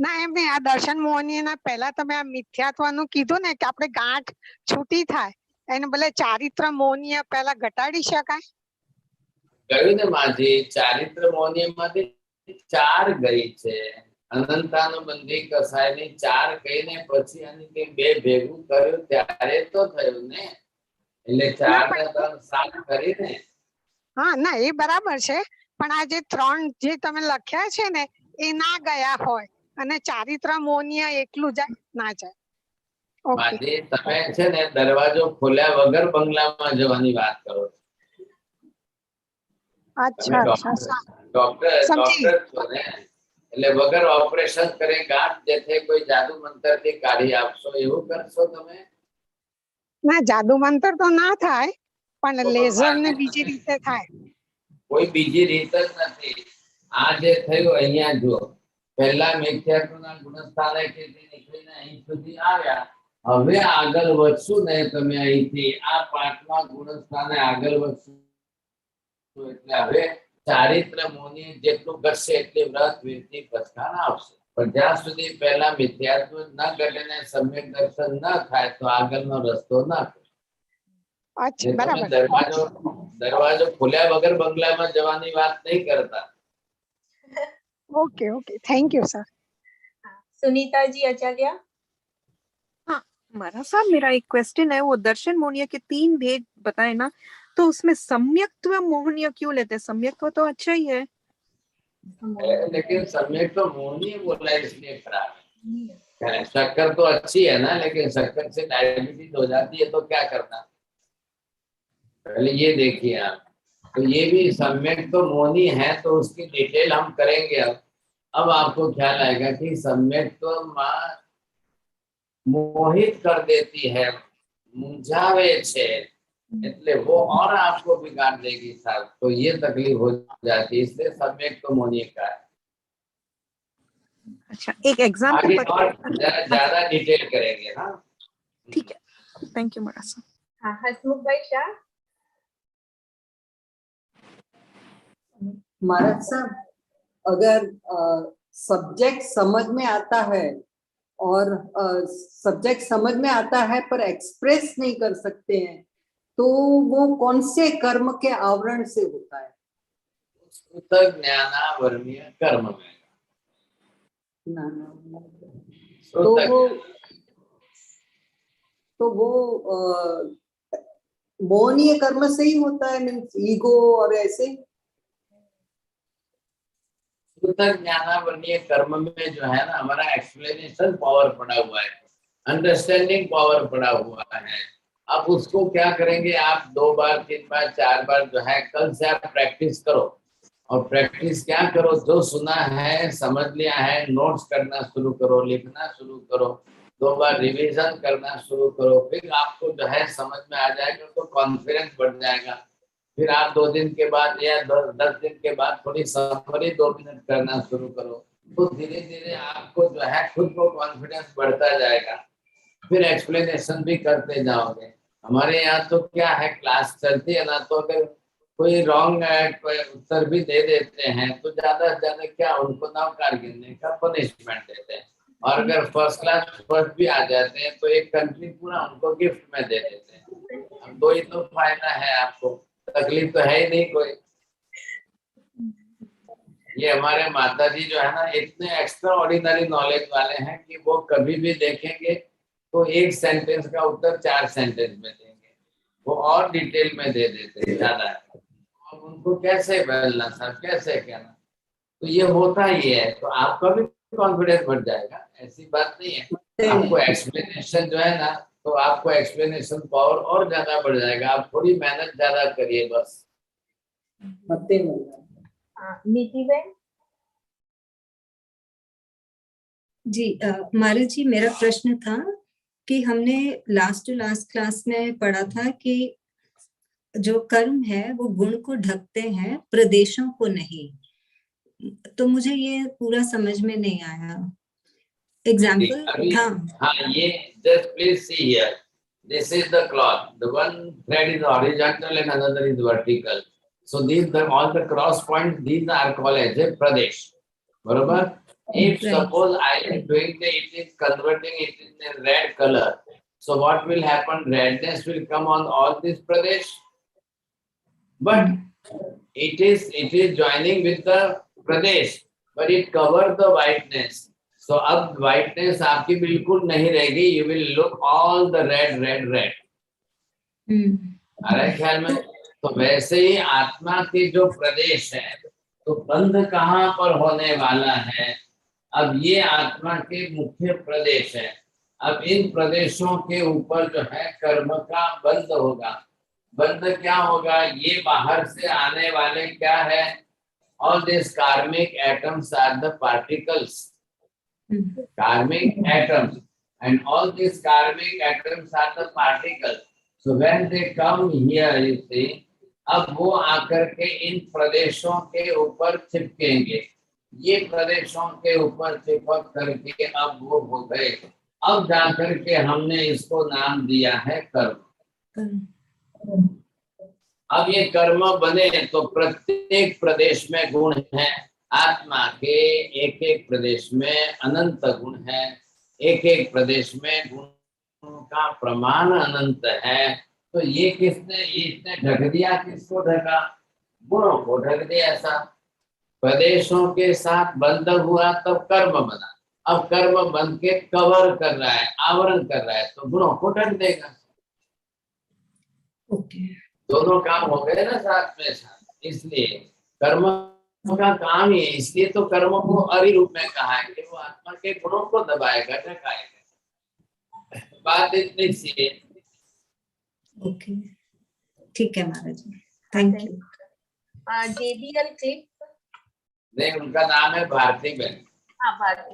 ના એમ નહીં, આ દર્શન મોહનીય પહેલા તમે આ મિથ્યાત્વનું કીધું ને કે આપણે ગાંઠ છૂટી થાય, એને બદલે ચારિત્ર મોહનીય પહેલા ઘટાડી શકાય? કહ્યું ને માજી, ચારિત્ર મોહનીય માંથી 4 ગઈ છે, અનંતાનુબંધી કસાયની 4 કહીને પછી આની કે 2 ભેગું કર્યું ત્યારે તો થયું ને, એટલે 4 ને 3 7 કરીને। હા ના એ બરાબર છે, પણ આ જે 3 જે તમે લખ્યા છે ને એ ના ગયા હોય અને ચારિત્ર મોહનીય એકલું જાય ના જાય। માજી તમે છે ને દરવાજો ખોલ્યા વગર બંગલામાં જવાની વાત કરો છો। અચ્છા અચ્છા ડોક્ટર છો ને, એટલે વગર ઓપરેશન કરે ગાંઠ જે છે કોઈ જાદુ મંતર થી કાઢી આપશો એવું કરશો તમે? ના જાદુ મંતર તો ના થાય, પણ લેઝર ને બીજી રીતે થાય। કોઈ બીજી રીત જ નથી। આ જે થયું અહીંયા જુઓ, પહેલા મિથ્યાત્વના ગુણસ્થાને કે નીકળીને અહીં સુધી આવ્યા, હવે આગળ વધશું ને તમે અહીંથી આ 5મા ગુણસ્થાને આગળ વધશું એટલે હવે ચારિત્ર મોહની જેટલું ઘટશે એટલી વ્રત વિરતિ પ્રસ્થાન આવશે। પણ જ્યાં સુધી પહેલા મિથ્યાત્વ ન ઘટે ને સમ્યક દર્શન ન થાય તો આગળનો રસ્તો ન થાય। દરવાજો ખોલ્યા વગર બંગલામાં જવાની વાત નહીં કરતા। Okay okay, thank you sir. Sunita ji Acharya. हाँ हमारा साहब, मेरा एक क्वेश्चन है, वो दर्शन मोहनीय के 3 भेद बताए ना, तो उसमें सम्यक्त्व मोहनीय क्यों लेते हैं? सम्यक्त्व तो अच्छा ही है, लेकिन सम्यक तो मोहनीय बोला है इसलिए खराब है। शक्कर तो अच्छी है ना, लेकिन शक्कर से डायबिटीज हो जाती है तो क्या करना? पहले ये देखिए आप, तो ये भी सम्यक तो मोहनी है, तो उसकी डिटेल हम करेंगे। अब आपको ख्याल आएगा कि सम्यक तो माँ मोहित कर देती है, मुंझावे छे, એટલે वो और आपको बिगाड़ देगी साहब, तो ये तकलीफ हो जाती है, इसलिए सम्यक तो मोहनी का है। अच्छा एक एग्जाम्पल और ज्यादा डिटेल करेंगे। हाँ ठीक है, थैंक यू महाराज साहब। हाँ हसमुख भाई शाह। महाराज साहब, अगर सब्जेक्ट समझ में आता है और सब्जेक्ट समझ में आता है पर एक्सप्रेस नहीं कर सकते हैं, तो वो कौन से कर्म के आवरण से होता है? तक ज्ञानावर्णीय कर्म में। तो वो मोहनीय कर्म से ही होता है, मीन्स ईगो और ऐसे। तक ज्ञानावर्णीय कर्म में जो है ना, हमारा एक्सप्लेनेशन पावर पड़ा हुआ है, अंडरस्टैंडिंग पावर पड़ा हुआ है। अब उसको क्या करेंगे आप, 2 बार 3 बार 4 बार जो है, कल से आप प्रैक्टिस करो। और प्रैक्टिस क्या करो, जो सुना है समझ लिया है, नोट्स करना शुरू करो, लिखना शुरू करो, 2 बार रिवीजन करना शुरू करो, फिर आपको जो है समझ में आ जाएगा, तो कॉन्फिडेंस बढ़ जाएगा। फिर आप 2 दिन के बाद या 10 दिन के बाद थोड़ी समरी 2 मिनट करना शुरू करो, तो धीरे धीरे आपको जो है खुद को कॉन्फिडेंस बढ़ता जाएगा। फिर एक्सप्लेनेशन भी करते जाओगे। हमारे यहाँ तो क्या है, क्लास चलती है ना, तो अगर कोई रॉन्ग उत्तर भी दे देते हैं तो ज्यादा से ज्यादा क्या, उनको नवकार गिनने का पनिशमेंट देते हैं। और अगर फर्स्ट क्लास फर्स्ट भी आ जाते हैं तो एक कंट्री पूरा उनको गिफ्ट में दे देते हैं। अब 2 ही तो फायदा है, आपको तकलीफ तो है ही नहीं कोई। ये हमारे माता जी जो है ना, इतने एक्स्ट्रा ऑर्डिनरी नॉलेज वाले हैं कि वो कभी भी देखेंगे तो 1 सेंटेंस का उत्तर 4 सेंटेंस में देंगे, वो और डिटेल में दे देते हैं ज्यादा। अब उनको कैसे बोलना सर, कैसे कहना, तो ये होता ही है। तो आपका भी कॉन्फिडेंस बढ़ जाएगा, ऐसी बात नहीं है। आपको एक्सप्लेनेशन जो है ना, तो आपको एक्सप्लेनेशन पावर और ज्यादा बढ़ जाएगा। आप थोड़ी मेहनत ज्यादा करिए बस। नीति बहन जी, महाराज जी, मेरा प्रश्न था कि हमने लास्ट टू लास्ट क्लास में पढ़ा था कि जो कर्म है वो गुण को ढकते हैं, प्रदेशों को नहीं। तो मुझे ये पूरा समझ में नहीं आया। एग्जाम्पल था। हाँ, ये just please see here. This is the cloth. The one thread is horizontal and another is vertical. So these all the cross points, these are called as a pradesh. बरोबर? If suppose I am doing it is converting it in a red color. So what will happen? Redness will come on all this pradesh. But it is joining with the pradesh, but it covers the whiteness. So अब whiteness आपकी बिल्कुल नहीं रहेगी. You will look all the red. आ रहा है ख्याल में? तो वैसे ही आत्मा के जो प्रदेश है, तो बंध कहाँ पर होने वाला है? अब ये आत्मा के मुख्य प्रदेश है। अब इन प्रदेशों के ऊपर जो है कर्म का बंध होगा। बंध क्या होगा? ये बाहर से आने वाले क्या है? All these karmic atoms are the particles. Karmic atoms, and all these karmic atoms are the particles. So when they come here, you see, अब वो आकर के इन प्रदेशों के ऊपर चिपकेंगे। ये प्रदेशों के ऊपर चिपक करके अब वो हो गए। अब जाकर के हमने इसको नाम दिया है कर्म। अब ये कर्म बने तो प्रत्येक प्रदेश में गुण है। आत्मा के एक एक प्रदेश में अनंत गुण है। एक एक प्रदेश में गुणों का प्रमाण अनंत है। तो ये किसने, इसने ढक दिया, किसको ढका? गुणों को ढक दिया। ऐसा प्रदेशों के साथ बंध हुआ तब कर्म बना। अब कर्म बन के कवर कर रहा है, आवरण कर रहा है, तो गुणों को ढक देगा। दोनों काम हो गए ना साथ में साथ। इसलिए कर्म का काम ही है। इसलिए तो कर्म को अरि रूप में कहा है कि वो आत्मा के गुणों को दबाएगा, ढकाएगा। बात इतनी सी है। ओके, ठीक है महाराज जी, थैंक यू। JBL क्लिप नहीं, उनका नाम है भारती बहन। हाँ, भारती।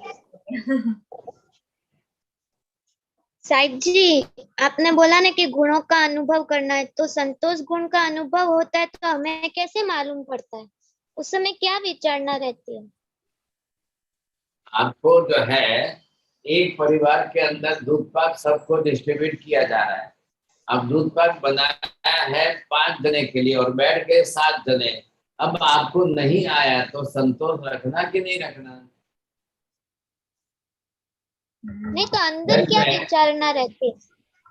साहिब जी, आपने बोला ना कि गुणों का अनुभव करना है, तो संतोष गुण का अनुभव होता है तो हमें कैसे मालूम पड़ता है? उस समय क्या विचारना रहती है? आपको जो है एक परिवार के अंदर दूध पाक सबको डिस्ट्रीब्यूट किया जा रहा है। अब दूध पाक बनाया है 5 जने के लिए और बैठ गए 7 जने। अब आपको नहीं आया तो संतोष रखना कि नहीं रखना? नहीं तो अंदर क्या विचारना रहती है?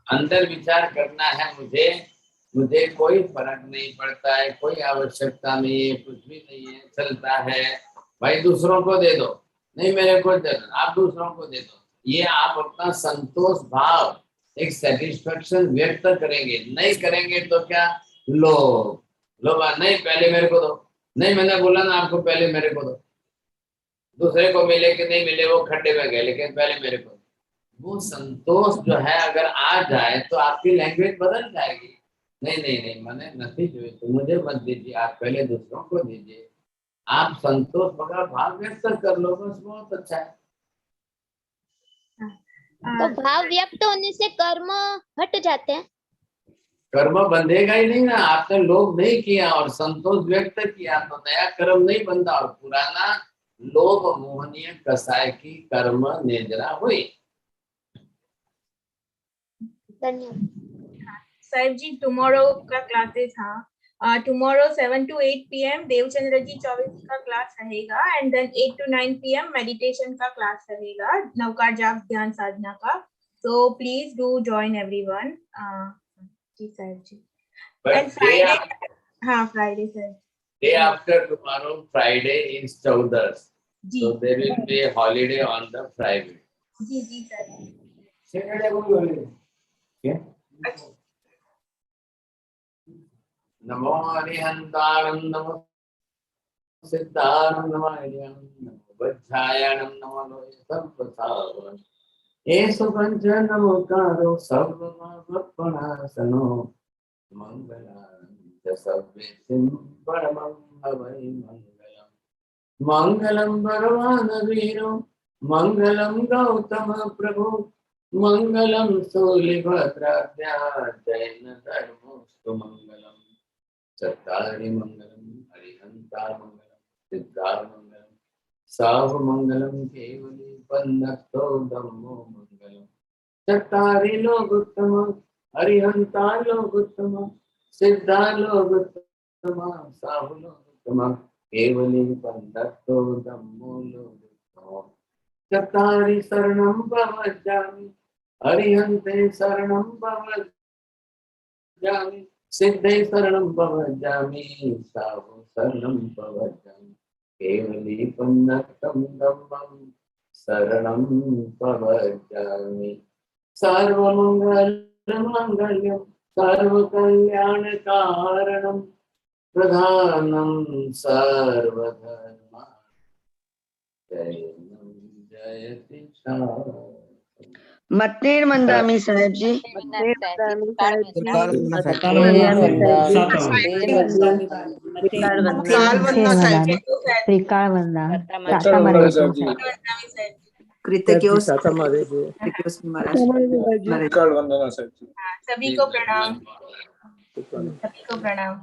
अंदर विचार करना है मुझे कोई फर्क नहीं पड़ता है, कोई आवश्यकता नहीं है, कुछ भी नहीं है, चलता है। भाई दूसरों को दे दो, नहीं मेरे को दे दो, आप दूसरों को दे दो। ये आप अपना संतोष भाव, एक सेटिस्फेक्शन व्यक्त करेंगे। नहीं करेंगे तो क्या? लोभ, नहीं पहले मेरे को दो, नहीं मैंने बोला ना आपको पहले मेरे को दो। दूसरे को मिले कि नहीं मिले वो खड्डे में गए, लेकिन पहले मेरे को। वो संतोष जो है अगर आ जाए तो आपकी लैंग्वेज बदल जाएगी। नहीं मैंने नहीं जो तो मुझे मत दीजिए, आप पहले दूसरों को दीजिए। आप संतोष भरा भाव व्यक्त कर लो, बस बहुत अच्छा है। तो भाव व्यक्त होने से कर्म हट जाते हैं? कर्म बंधेगा ही नहीं ना। आपने लोभ नहीं किया और संतोष व्यक्त किया तो नया कर्म नहीं बंधा, और पुराना लोभ मोहनीय कसाय की कर्म नेजरा हुई। धन्यवाद। साहिब जी टुमारो का क्लासेस, हाँ tomorrow 7 to 8 PM Devchandra ji चौबीस का क्लास रहेगा, and then 8 to 9 PM meditation का क्लास रहेगा, नवकार जाप ध्यान साधना का। So please do join everyone. जी साहिब जी। एंड फ्राइडे, हाँ Friday sir, Day after tomorrow, Friday is Chaudas. So there will be a holiday on the Friday. जी जी सर। Saturday को भी holiday. क्या? नमो हरिहंतारं नमो सिद्धारं नमो हरिहं नमो वज्रायणं नमो लोय सर्वसावरं येषु पंच नमोकारो सर्वमपणासनो मंगलानि च सर्वेषां परमं हवै मंगलम्। मंगलम भगवान वीरो मंगलम गौतम प्रभु मंगलम सूलिभद्राभ्या जैन धर्मोस्तु मंगलम। चत्तारि मंगलम हरिहंता मंगलम सिद्धा मंगलम साव मंगलम केवली वंदतो धम्मो मंगलम। चत्तारि लोक उत्तम हरिहंता लोक उत्तम सिद्धा लोक उत्तम साव लोक उत्तम केवली वंदतो धम्मो लोक उत्तम। चत्तारि शरणं भवजामि हरिहंते शरणं भवजामि सिद्धे शरणं भवजामि साहु शरणं भवजामि केवली पन्नतं धम्मं शरणं भवजामि। सर्वमंगलमंगल्यं सर्वकल्याणकारणं प्रधानं सर्वधर्मा जयति सा। मत्तेर मंदामी साहेब जी। सभी को प्रणाम, सभी को प्रणाम।